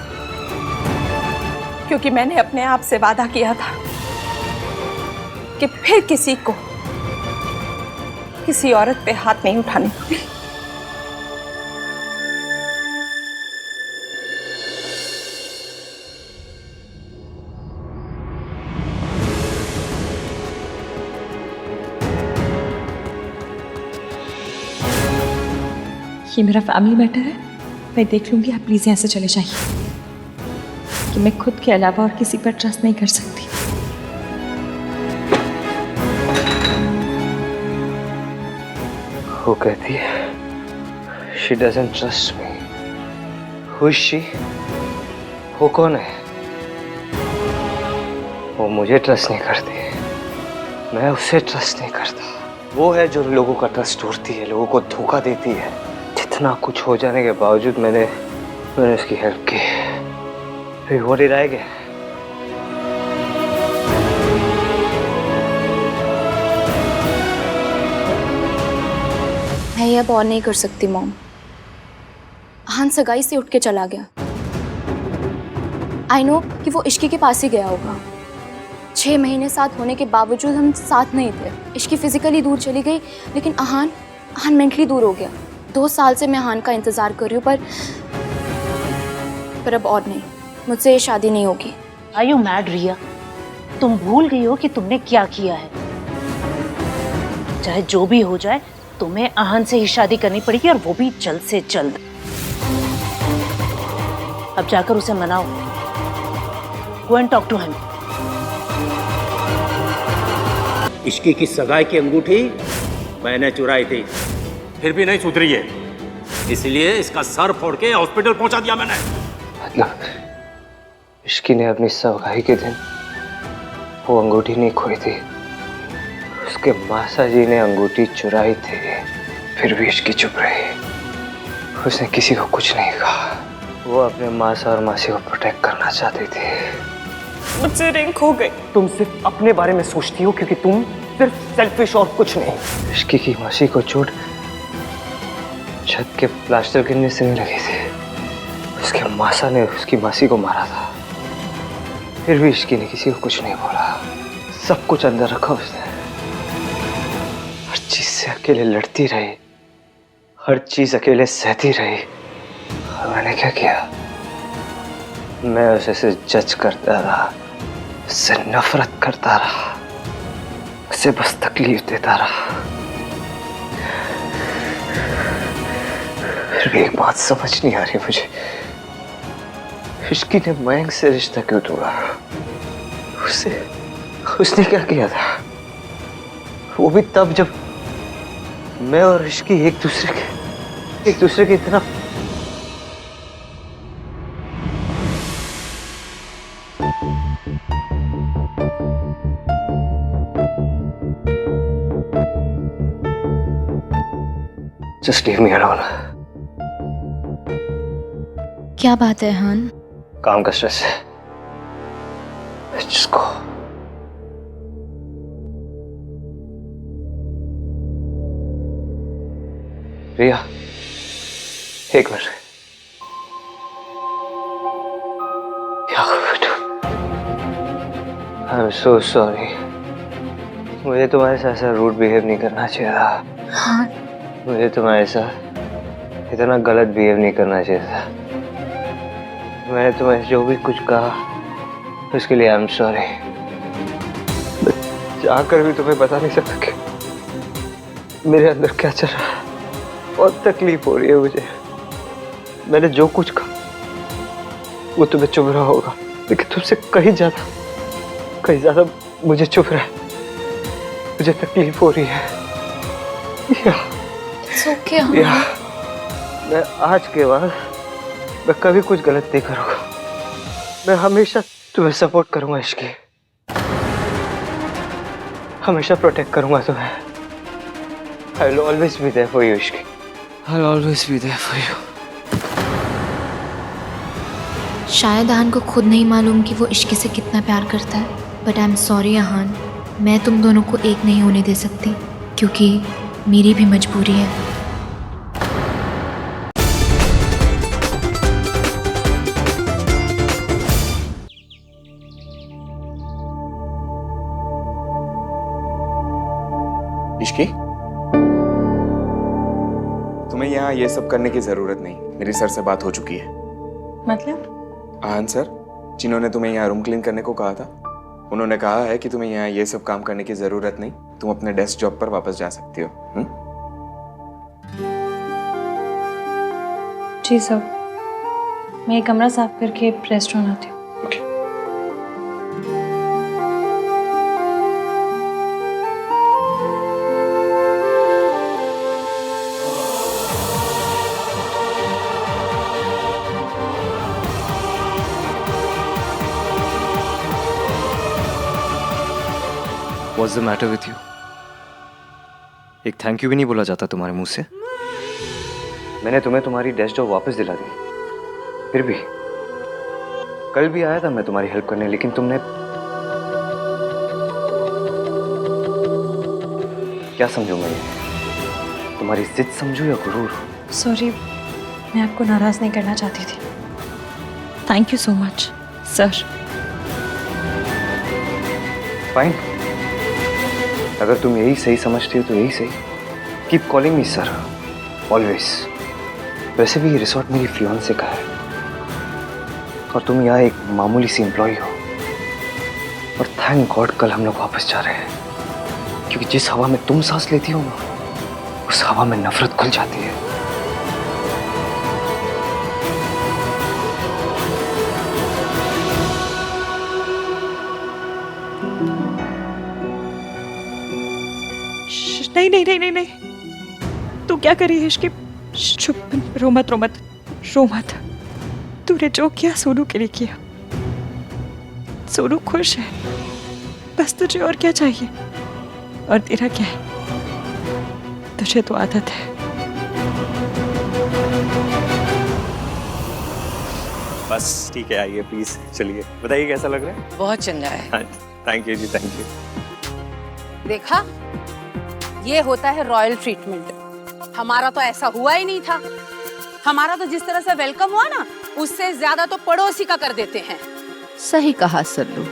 क्योंकि मैंने अपने आप से वादा किया था कि फिर किसी को किसी औरत पे हाथ नहीं उठाने दूंगी। ये मेरा फैमिली मैटर है, मैं देख लूंगी। आप प्लीज यहाँ से चले जाइए, कि मैं खुद के अलावा और किसी पर ट्रस्ट नहीं कर सकती। वो कहती है she doesn't trust me. Who is she? वो कौन है? वो मुझे ट्रस्ट नहीं करती, मैं उसे ट्रस्ट नहीं करता। वो है जो लोगों का ट्रस्ट तोड़ती है, लोगों को धोखा देती है। जितना कुछ हो जाने के बावजूद मैंने उसकी हेल्प की। फिर वो डर गया। मैं ये अब और नहीं कर सकती मॉम। आहान सगाई से उठ के चला गया। आई नो कि वो इश्की के पास ही गया होगा। 6 महीने साथ होने के बावजूद हम साथ नहीं थे। इश्की फिजिकली दूर चली गई, लेकिन आहान मेंटली दूर हो गया। 2 साल से मैं आहान का इंतजार कर रही हूँ, पर अब और नहीं, मुझसे ये शादी नहीं होगी। आर यू मैड रिया? तुम भूल गई हो कि तुमने क्या किया है। चाहे जो भी हो जाए, तुम्हें आहान से ही शादी करनी पड़ेगी, और वो भी जल्द से जल्द। अब जाकर उसे मनाओ। Go and talk to him. इश्की की सगाई की अंगूठी मैंने चुराई थी, फिर भी नहीं सुधरी है, इसलिए इसका सर फोड़ के हॉस्पिटल पहुंचा दिया मैंने। मतलब इश्की ने अपनी सगाई के दिन वो अंगूठी नहीं खोई थी, उसके मासा जी ने अंगूठी चुराई थी। फिर भी इसकी चुप रही, उसने किसी को कुछ नहीं कहा। वो अपने मासा और मासी को प्रोटेक्ट करना चाहती थी। मुझसे रिंग खो गई। तुम सिर्फ अपने बारे में सोचती हो क्योंकि तुम सिर्फ सेल्फिश और कुछ नहीं। इश्की की मासी को चोट छत के प्लास्टर गिरने से नहीं लगी थी, उसके मासा ने उसकी मासी को मारा था। फिर भी इश्की ने किसी को कुछ नहीं बोला, सब कुछ अंदर रखा उसने। हर चीज से अकेले लड़ती रही, हर चीज अकेले सहती रही। और मैंने क्या किया? मैं उसे जज करता रहा, उससे नफरत करता रहा, उसे बस तकलीफ देता रहा। फिर भी एक बात समझ नहीं आ रही मुझे, इश्की ने मयंक से रिश्ता क्यों तोड़ा? उसने क्या किया था? वो भी तब जब मैं और इश्की एक दूसरे की इतना Just leave me alone. क्या बात है हान? काम का स्ट्रेस है। Just go. रिया, एक मिनट। क्या हुआ बेटा? I'm so sorry. मुझे तुम्हारे साथ ऐसा रूड बिहेव नहीं करना चाहिए था। हाँ। मुझे तुम्हारे साथ इतना गलत बिहेव नहीं करना चाहिए था। मैंने तुम्हें जो भी कुछ कहा उसके लिए आई एम सॉरी। जाकर भी तुम्हें बता नहीं सकता कि मेरे अंदर क्या चल रहा है। बहुत तकलीफ हो रही है मुझे। मैंने जो कुछ कहा वो तुम्हें चुभ रहा होगा, लेकिन तुमसे कहीं ज्यादा मुझे चुभ रहा है। मुझे तकलीफ हो रही है। या, मैं आज के बाद मैं कभी कुछ गलत नहीं करूंगा। मैं हमेशा तुम्हें सपोर्ट करूंगा इश्की, हमेशा प्रोटेक्ट करूंगा तुम्हें। I will always be there for you, Ishki. I'll always be there for you. शायद आहान को खुद नहीं मालूम कि वो इश्की से कितना प्यार करता है, बट आई एम सॉरी आहान, मैं तुम दोनों को एक नहीं होने दे सकती क्योंकि मेरी भी मजबूरी है। इश्की, तुम्हें यहाँ ये सब करने की जरूरत नहीं। मेरी सर से बात हो चुकी है। मतलब? आहान सर, जिन्होंने तुम्हें यहाँ रूम क्लीन करने को कहा था, उन्होंने कहा है कि तुम्हें यहाँ ये सब काम करने की जरूरत नहीं। तुम अपने डेस्क जॉब पर वापस जा सकती हो। जी सर, मैं ये कमरा साफ करके रेस्टोरेंट आती हूँ। What's the matter with you? एक थैंक यू भी नहीं बोला जाता तुम्हारे मुंह से? मैंने तुम्हें तुम्हारी डेस्क जॉब वापस दिला दी। फिर भी कल भी आया था मैं तुम्हारी हेल्प करने, लेकिन तुमने क्या समझू मैं? तुम्हारी जिद समझू या गुरूर? सॉरी, मैं आपको नाराज नहीं करना चाहती थी। Thank you so much sir. Fine, अगर तुम यही सही समझती हो तो यही सही। Keep calling me sir, always. वैसे भी ये रिसोर्ट मेरी फियांसे का है और तुम यहाँ एक मामूली सी एम्प्लॉय हो। और थैंक गॉड कल हम लोग वापस जा रहे हैं, क्योंकि जिस हवा में तुम सांस लेती हो ना, उस हवा में नफरत घुल जाती है। नहीं नहीं नहीं नहीं नहीं, तू क्या करी है इश्की? चुप, रो मत रो मत रो मत। तूने जो किया सोनू के लिए किया। सोनू खुश है, बस तुझे और क्या चाहिए? और तेरा क्या है? तुझे तो आदत है। बस ठीक है, आइए प्लीज, चलिए बताइए कैसा लग रहा है? बहुत चंगा है। हाँ, thank you ji, thank you. देखा, ये होता है रॉयल ट्रीटमेंट। हमारा तो ऐसा हुआ ही नहीं था। हमारा तो जिस तरह से वेलकम हुआ ना, उससे ज्यादा तो पड़ोसी का कर देते हैं। सही कहा सल्लू,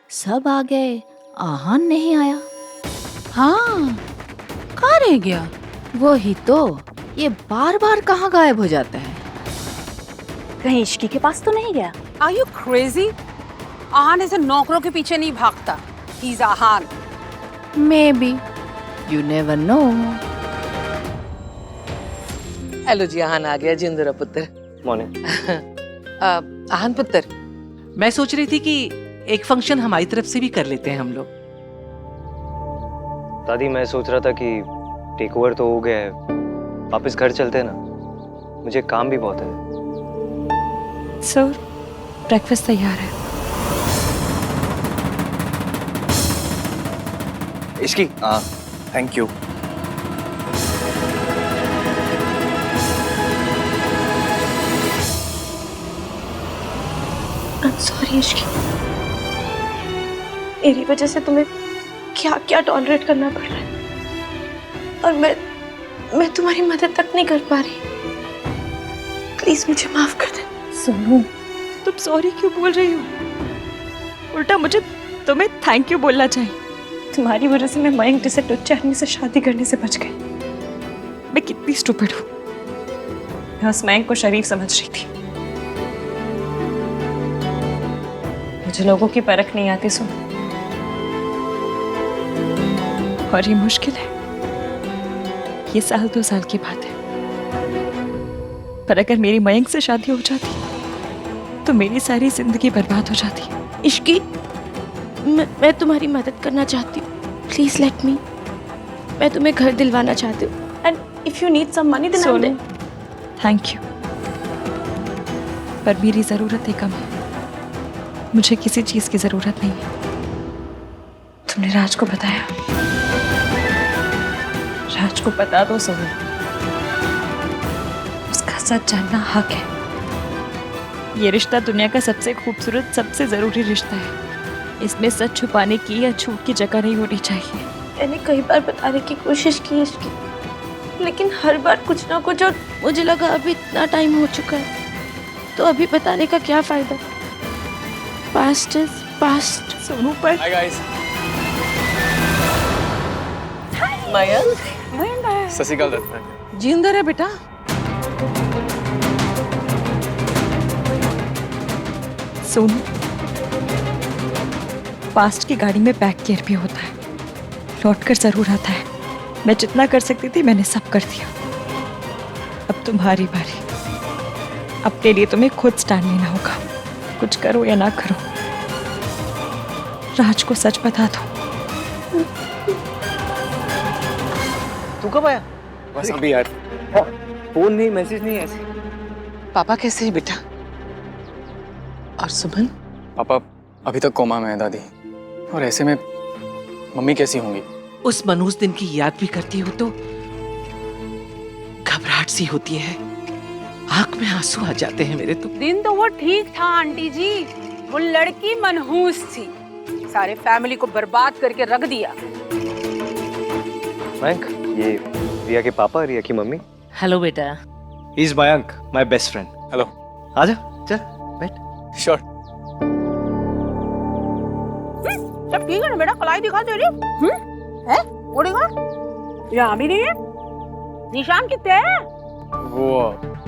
सब आ गए, आहान नहीं आया। हाँ, कहाँ रह गया? वो ही तो, ये बार बार कहाँ गायब हो जाता है? कहीं इश्की के पास तो नहीं गया? Are you crazy? आहान ऐसे नौकरों के पीछे नहीं भागता। He's Ahaan. Maybe, you never know. Hello ji, Ahaan आ गया। जिंदरा पुत्र। मॉर्निंग। आहान पुत्र, मैं सोच रही थी कि एक फंक्शन हमारी तरफ से भी कर लेते हैं हम लोग। दादी, मैं सोच रहा था कि टेक ओवर तो हो गया है, वापस घर चलते हैं ना, मुझे काम भी बहुत है। सर, ब्रेकफास्ट तैयार है। Ishki, thank you. Sorry Ishki, मेरी वजह से तुम्हें क्या क्या टॉलरेट करना पड़ रहा है, और मैं तुम्हारी मदद तक नहीं कर पा रही। प्लीज मुझे माफ कर दे। सोनू, तुम सॉरी क्यों बोल रही हो? उल्टा मुझे तुम्हें थैंक यू बोलना चाहिए। तुम्हारी वजह से मैं मयंक जैसे टुच्चे आदमी से शादी करने से बच गई। मैं कितनी स्टूपिड हूँ। मैं उस मयंक को शरीफ समझ रही थी। मुझे लोगों की परख नहीं आती सुन, और ये मुश्किल है। ये 1-2 साल की बात है, पर अगर मेरी मयंक से शादी हो जाती तो मेरी सारी जिंदगी बर्बाद हो जाती। इश्की, मैं तुम्हारी मदद करना चाहती हूँ। Please let me. मैं तुम्हें घर दिलवाना चाहती हूँ, and if you need some money then I will. Thank you, पर मेरी जरूरतें कम है। मुझे किसी चीज की जरूरत नहीं है। तुमने राज को बताया? राज को बता दो सोनू, उसका सच जानना हक है। ये रिश्ता दुनिया का सबसे खूबसूरत, सबसे जरूरी रिश्ता है। इसमें सच छुपाने की या झूठ की जगह नहीं होनी चाहिए। मैंने कई बार बताने की कोशिश की इसकी, लेकिन हर बार कुछ ना कुछ, और मुझे लगा अभी इतना टाइम हो चुका है तो अभी बताने का क्या फायदा। Past is past. सोनू पर हाय गाइस। मयंक, ससिकाल दत्ता। जिंदा है बेटा। सोनू, पास्ट की गाड़ी में बैक गियर भी होता है, लौट कर जरूर आता है। मैं जितना कर सकती थी मैंने सब कर दिया। अब तुम्हारी बारी। अपने लिए तुम्हें खुद स्टैंड लेना होगा, कुछ करो या ना करो। राज को सच बता दो। तू कब आया? बस अभी यार, फोन नहीं, मैसेज नहीं, ऐसे। पापा कैसे है बेटा? और सुमन? पापा अभी तक कोमा में है दादी, और ऐसे में मम्मी कैसी होंगी? उस मनहूस दिन की याद भी करती हो तो घबराहट सी होती है, आंख में आंसू आ जाते हैं मेरे तो। दिन तो वो ठीक था आंटी जी, वो लड़की मनहूस थी, सारे फैमिली को बर्बाद करके रख दिया। मयंक, ये रिया के पापा, रिया की मम्मी। हेलो बेटा। He is Mayank, my best friend. Hello. आजा, चल बैठ। श्योर। सब ठीक है ना बेटा? कलाई दिखा दे रही है? वो देखो, यहाँ भी नहीं है। निशान कितने हैं? वो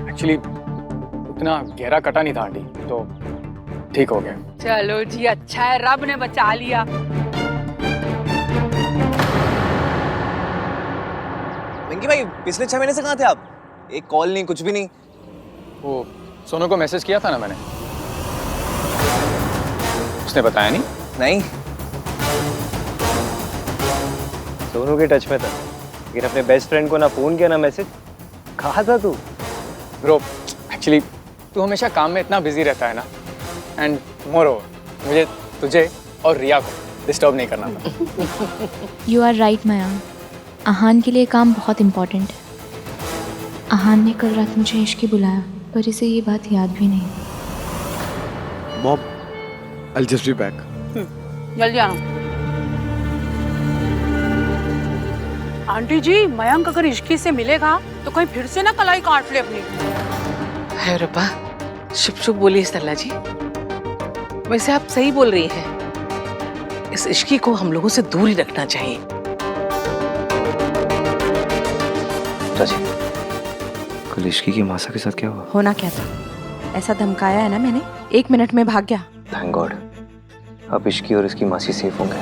एक्चुअली उतना गहरा कटा नहीं था आंटी, तो ठीक हो गया। चलो जी, अच्छा है, रब ने बचा लिया। वेंकी भाई, पिछले 6 महीने से कहाँ थे आप? एक कॉल नहीं, कुछ भी नहीं। वो सोनू को मैसेज किया था ना मैंने, उसने बताया नहीं? नहीं। सोनू के टच में था, लेकिन अपने बेस्ट फ्रेंड को ना फोन किया ना मैसेज। कहाँ था तू? ब्रो, एक्चुअली तू हमेशा काम में इतना बिजी रहता है ना, एंड मोर ओवर मुझे तुझे और रिया को डिस्टर्ब नहीं करना था। यू आर राइट मयांक, आहान के लिए काम बहुत इम्पोर्टेंट है। आहान ने कल रात मुझे इश्की बुलाया, पर इसे ये बात याद भी नहीं। Mom, I'll just be back. जल्दी आना। आंटी जी, मयंक अगर इश्की से मिलेगा तो कहीं फिर से ना कलाई काट ले अपनी। है रब्बा, शुभ शुभ बोलिए सरला जी। वैसे आप सही बोल रही हैं, इस इश्की को हम लोगों से दूर ही रखना चाहिए। चाची, कल इश्की की मासा के साथ क्या हुआ? होना क्या था? ऐसा धमकाया है ना मैंने, 1 मिनट में भाग गया। थैंक गॉड, अब इश्की और इसकी मासी सेफ होंगे।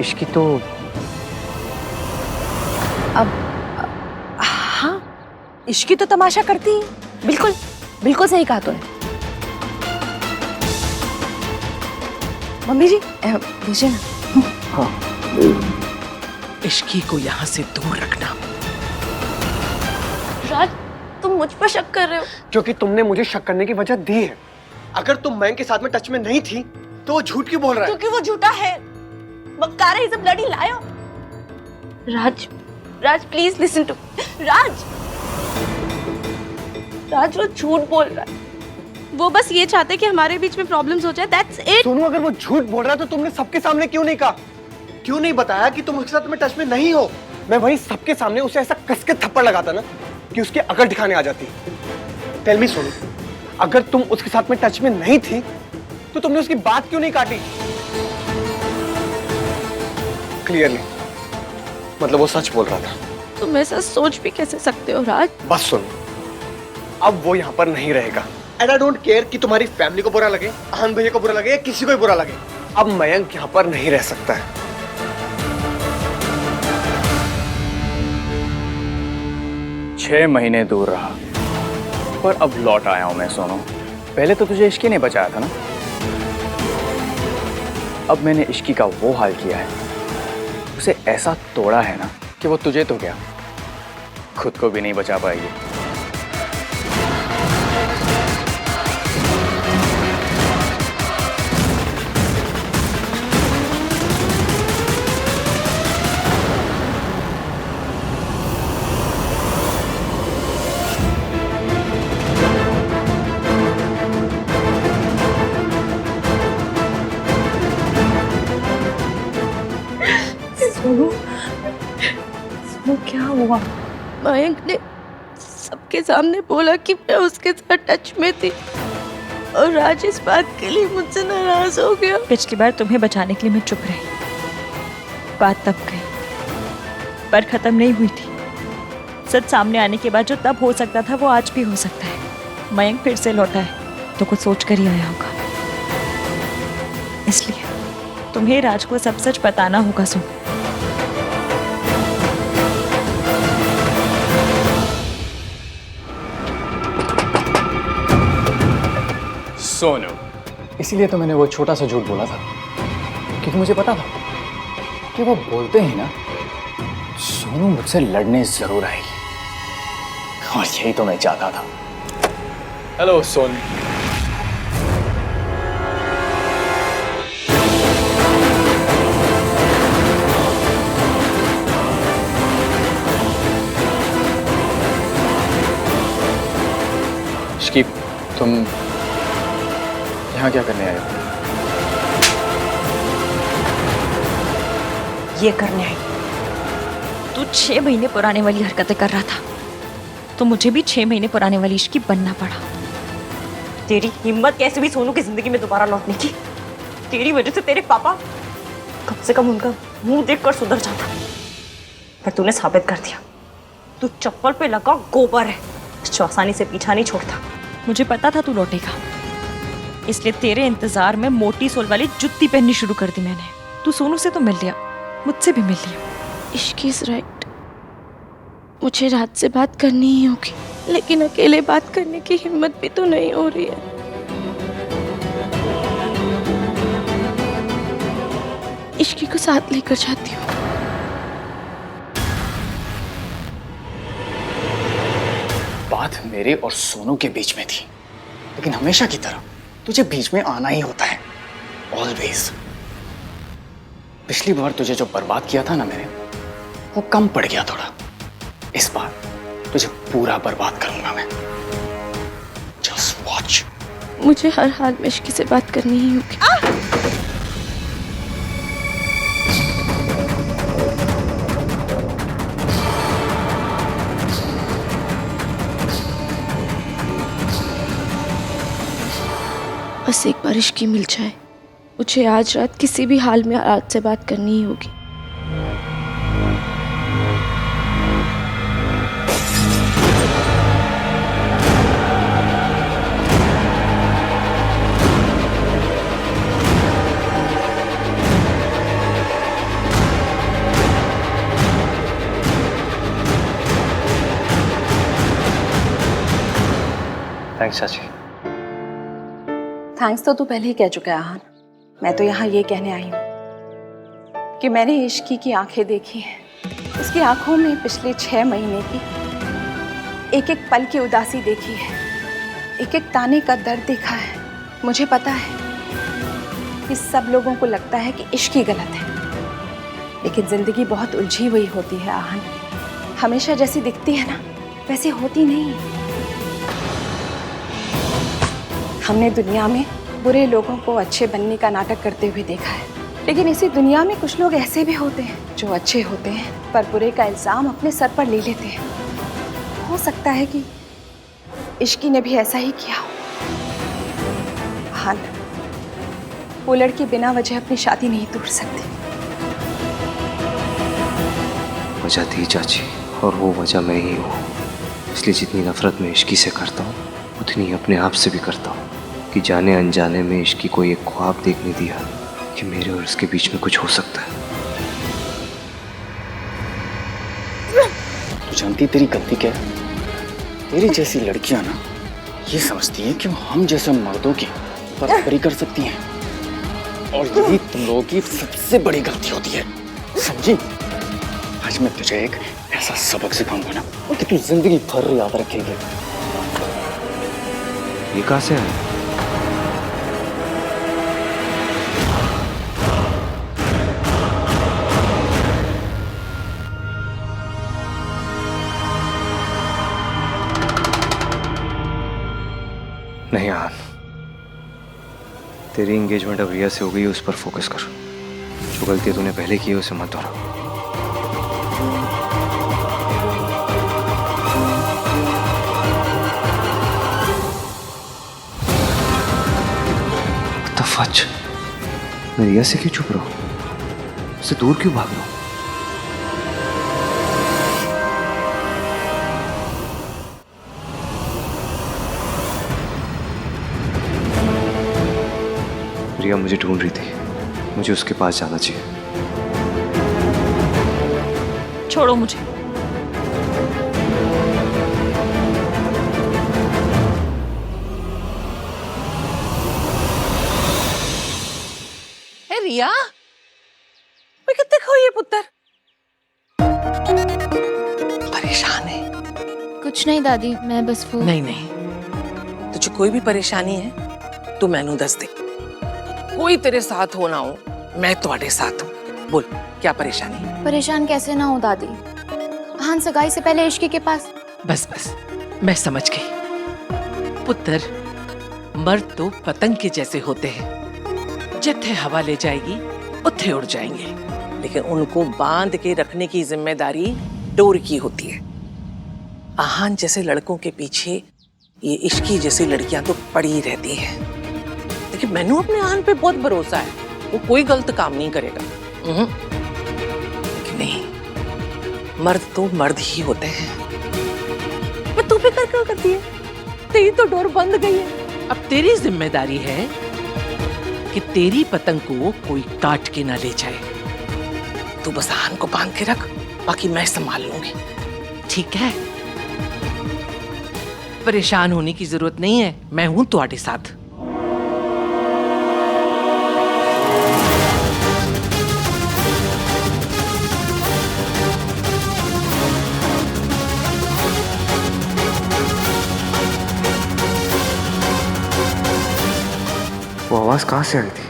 इश्की तो अब हाँ, इश्की तो तमाशा करती है। बिल्कुल बिल्कुल सही कहा तूने। मम्मी जी भेजिए ना। हाँ, इश्की को यहाँ से दूर रखना। राज, तुम मुझ पर शक कर रहे हो? क्योंकि तुमने मुझे शक करने की वजह दी है। अगर तुम मयंक के साथ में टच में नहीं थी तो वो झूठ क्यों बोल रहा है? क्योंकि वो झूठा है। मक्कार है, is a bloody liar. Raj please listen to. Raj वो झूठ बोल रहा है। वो बस ये चाहते कि हमारे बीच में प्रॉब्लम्स हो जाए, दैट्स इट। सोनू, अगर वो झूठ बोल रहा है तो तुमने सबके सामने क्यों नहीं कहा? क्यों नहीं बताया कि तुम उसके साथ में टच में नहीं हो? मैं वहीं सबके सामने उसे ऐसा कस के थप्पड़ लगाता ना कि उसके अकड़ दिखाने आ जाती। टेल मी सोनू, अगर तुम उसके साथ में टच में नहीं थी तो तुमने उसकी बात क्यों नहीं काटी? क्लियरली मतलब वो सच बोल रहा था। तुम ऐसा सोच भी कैसे सकते हो राज? बस सुनो, अब वो यहाँ पर नहीं रहेगा। एंड आई डोंट केयर कि तुम्हारी फैमिली को बुरा लगे, आहान भैया को बुरा लगे या किसी को भी बुरा लगे। अब मयंक यहाँ पर नहीं रह सकता है। 6 महीने दूर रहा, पर अब लौट आया हूं मैं सोनू। पहले तो तुझे इश्की ने बचाया था ना, अब मैंने इश्की का वो हाल किया है, उसे ऐसा तोड़ा है ना कि वो तुझे तो क्या, खुद को भी नहीं बचा पाएगी। वो क्या हुआ? मयंक ने सबके सामने बोला कि मैं उसके साथ टच में थी और राज इस बात के लिए मुझसे नाराज हो गया। पिछली बार तुम्हें बचाने के लिए मैं चुप रही, बात तब गई पर खत्म नहीं हुई थी। सच सामने आने के बाद जो तब हो सकता था वो आज भी हो सकता है। मयंक फिर से लौटा है तो कुछ सोच कर ही आया होगा, इसलिए तुम्हें राज को सब सच बताना होगा। सोनू, इसीलिए तो मैंने वो छोटा सा झूठ बोला था, क्योंकि मुझे पता था कि वो बोलते ही ना सोनू मुझसे लड़ने जरूर आएगी, और यही तो मैं चाहता था। हेलो सोनू। इश्की, तुम यहाँ क्या करने आए हो? ये करने आई। तू 6 महीने पुराने वाली हरकतें कर रहा था तो मुझे भी 6 महीने पुराने वाली इश्की बनना पड़ा। तेरी हिम्मत कैसे भी सोनू की जिंदगी में दोबारा लौटने की। तेरी वजह से तेरे पापा कम से कम उनका मुंह देखकर सुधर जाता, पर तूने साबित कर दिया तू चप्पल पे लगा गोबर है, जो आसानी से पीछा नहीं छोड़ता। मुझे पता था तू लौटेगा, इसलिए तेरे इंतजार में मोटी सोल वाली जुत्ती पहननी शुरू कर दी मैंने। तू सोनू से तो मिल लिया, मुझसे भी मिल लिया। इश्की इज राइट, मुझे रात से बात करनी ही होगी, लेकिन अकेले बात करने की हिम्मत भी तो नहीं हो रही है। इश्की को साथ लेकर जाती हूँ। बात मेरे और सोनू के बीच में थी, लेकिन हमेशा की तरह तुझे बीच में आना ही होता है, ऑलवेज। पिछली बार तुझे जो बर्बाद किया था ना मैंने, वो कम पड़ गया थोड़ा। इस बार तुझे पूरा बर्बाद करूंगा मैं। Just watch. मुझे हर हाल में इश्की से बात करनी ही होगी। बस एक बार इश्की मिल जाए, मुझे आज रात किसी भी हाल में आज से बात करनी ही होगी। थैंक्स चाची। थैंक्स तो तू पहले ही कह चुका है आहान। मैं तो यहाँ ये कहने आई हूँ कि मैंने इश्की की आंखें देखी हैं। उसकी आंखों में पिछले 6 महीने की एक एक पल की उदासी देखी है, एक एक ताने का दर्द देखा है। मुझे पता है कि सब लोगों को लगता है कि इश्क ही गलत है, लेकिन जिंदगी बहुत उलझी हुई होती है आहान। हमेशा जैसी दिखती है ना, वैसी होती नहीं। हमने दुनिया में बुरे लोगों को अच्छे बनने का नाटक करते हुए देखा है, लेकिन इसी दुनिया में कुछ लोग ऐसे भी होते हैं जो अच्छे होते हैं पर बुरे का इल्जाम अपने सर पर ले लेते हैं। हो सकता है कि इश्की ने भी ऐसा ही किया हो। हाँ, वो लड़की बिना वजह अपनी शादी नहीं तोड़ सकती। वजह थी चाची, और वो वजह मैं ही हूँ। इसलिए जितनी नफरत मैं इश्की से करता हूँ, उतनी अपने आप से भी करता हूँ कि जाने अनजाने में इश्की को एक ख्वाब देखने दिया कि मेरे और इसके बीच में कुछ हो सकता है। तू जानती तेरी गलती क्या है? तेरी जैसी लड़कियां ना ये समझती हैं कि वो हम जैसे मर्दों की बराबरी कर सकती हैं, और यही तुम लोगों की सबसे बड़ी गलती होती है, समझी? आज मैं तुझे एक ऐसा सबक सिखाऊंगा ना कि तू जिंदगी भर याद रखेगी। ये कहाँ से है? नहीं यार, तेरी एंगेजमेंट अब रिया से हो गई, उस पर फोकस कर। जो गलती तूने पहले की है उसे मत दोहरा। फच, मैं रिया से क्यों चुप रहा हूं? उससे दूर क्यों भाग रहा हूं? रिया मुझे ढूंढ रही थी, मुझे उसके पास जाना चाहिए। छोड़ो मुझे। रिया, मैं कितने खोई है पुत्र? परेशान है? कुछ नहीं दादी, मैं बस वो नहीं नहीं, तुझे कोई भी परेशानी है तू मैनू दस दे। कोई तेरे साथ हो ना हो, मैं तुम्हारे साथ हूँ। बोल क्या परेशानी है? परेशान कैसे ना हो दादी, आहान सगाई से पहले इश्की के पास। बस बस, मैं समझ गई। पुत्र, मर्द तो पतंग के जैसे होते हैं, जिथे हवा ले जाएगी उथे उड़ जाएंगे, लेकिन उनको बांध के रखने की जिम्मेदारी डोर की होती है। आहान जैसे लड़कों के पीछे ये इश्की जैसी लड़कियां तो पड़ी रहती हैं, लेकिन मैनू अपने आहान पे बहुत भरोसा है, वो कोई गलत काम नहीं करेगा। लेकिन नहीं, मर्द तो मर्द ही होते हैं। मैं तू फिक्र क्यों करती है? तेरी तो डोर बंद गई है। अब तेरी जिम्मेदारी है कि तेरी पतंग को कोई काट के ना ले जाए। तू बस आहान को बांध के रख, बाकी मैं संभाल लूंगी, ठीक है? परेशान होने की जरूरत नहीं है, मैं हूं तुम्हारे साथ। वो आवाज कहाँ से आई थी?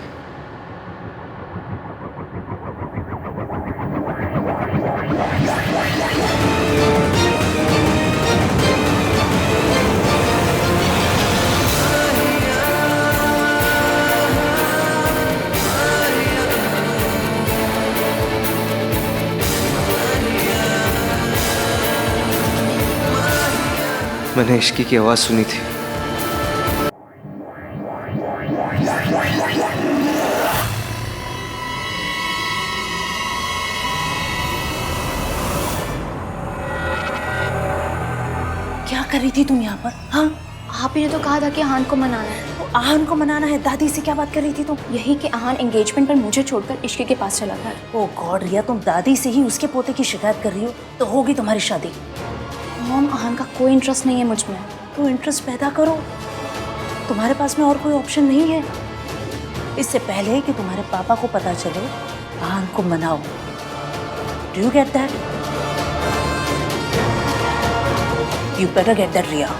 मैंने इश्की की आवाज़ सुनी थी। क्या कर रही थी तुम यहाँ पर? हाँ, आप ही ने तो कहा था कि आहान को मनाना है। तो आहान को मनाना है। दादी से क्या बात कर रही थी तुम? यही कि आहान एंगेजमेंट पर मुझे छोड़कर इश्की के पास चला गया। ओ गॉड रिया, तुम दादी से ही उसके पोते की शिकायत कर रही हो? तो होगी तुम्हारी शादी। मॉम, आहान का कोई इंटरेस्ट नहीं है मुझ में। तो इंटरेस्ट पैदा करो, तुम्हारे पास में और कोई ऑप्शन नहीं है। इससे पहले कि तुम्हारे पापा को पता चले, आहान को मनाओ। Do you get that? You better get that Riya.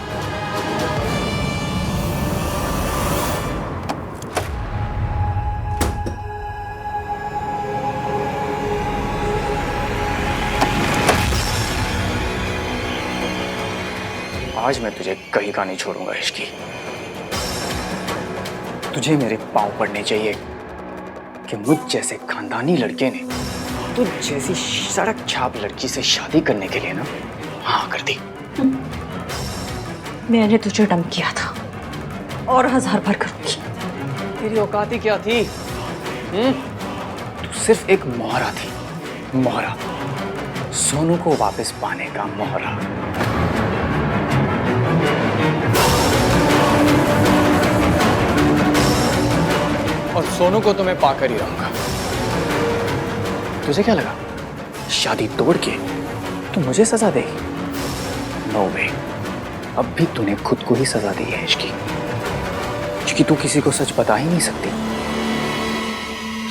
आज मैं तुझे कहीं का नहीं छोड़ूंगा इश्की। तुझे मेरे पांव पड़ने चाहिए कि मुझ जैसे खानदानी लड़के ने तुझ जैसी सड़क छाप लड़की से शादी करने के लिए ना हाँ कर दी। मैंने तुझे डम किया था और 1000 बार करूंगी। तेरी औकात ही क्या थी? तू सिर्फ एक मोहरा थी, मोहरा, सोनू को वापस पाने का मोहरा। और सोनू को तो मैं पाकर ही रहूंगा। तुझे क्या लगा शादी तोड़ के तू मुझे सजा देगी? नो वे, अब भी तूने खुद को ही सजा दी है इश्की, क्योंकि तू किसी को सच बता ही नहीं सकती।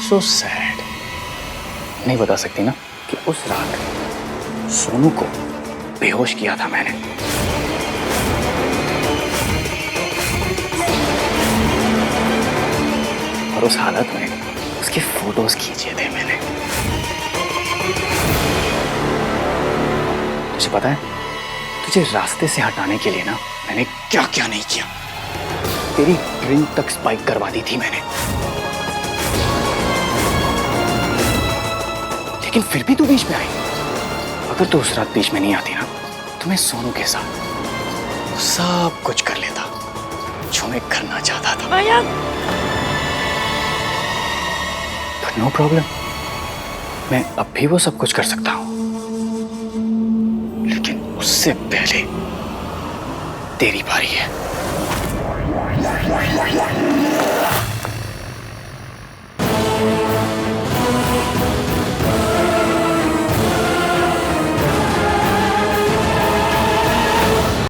So sad. नहीं बता सकती ना कि उस रात सोनू को बेहोश किया था मैंने। और उस हालत में उसके फोटोज खींचे थे मैंने। तुझे पता है, तुझे रास्ते से हटाने के लिए ना मैंने क्या क्या नहीं किया। तेरी ड्रिंक तक स्पाइक करवा दी थी मैंने, लेकिन फिर भी तू बीच में आई। अगर तू उस रात बीच में नहीं आती ना तो मैं सोनू के साथ सब कुछ कर लेता जो मैं करना चाहता था। बट नो प्रॉब्लम, मैं अब भी वो सब कुछ कर सकता हूं, लेकिन उससे पहले तेरी बारी है।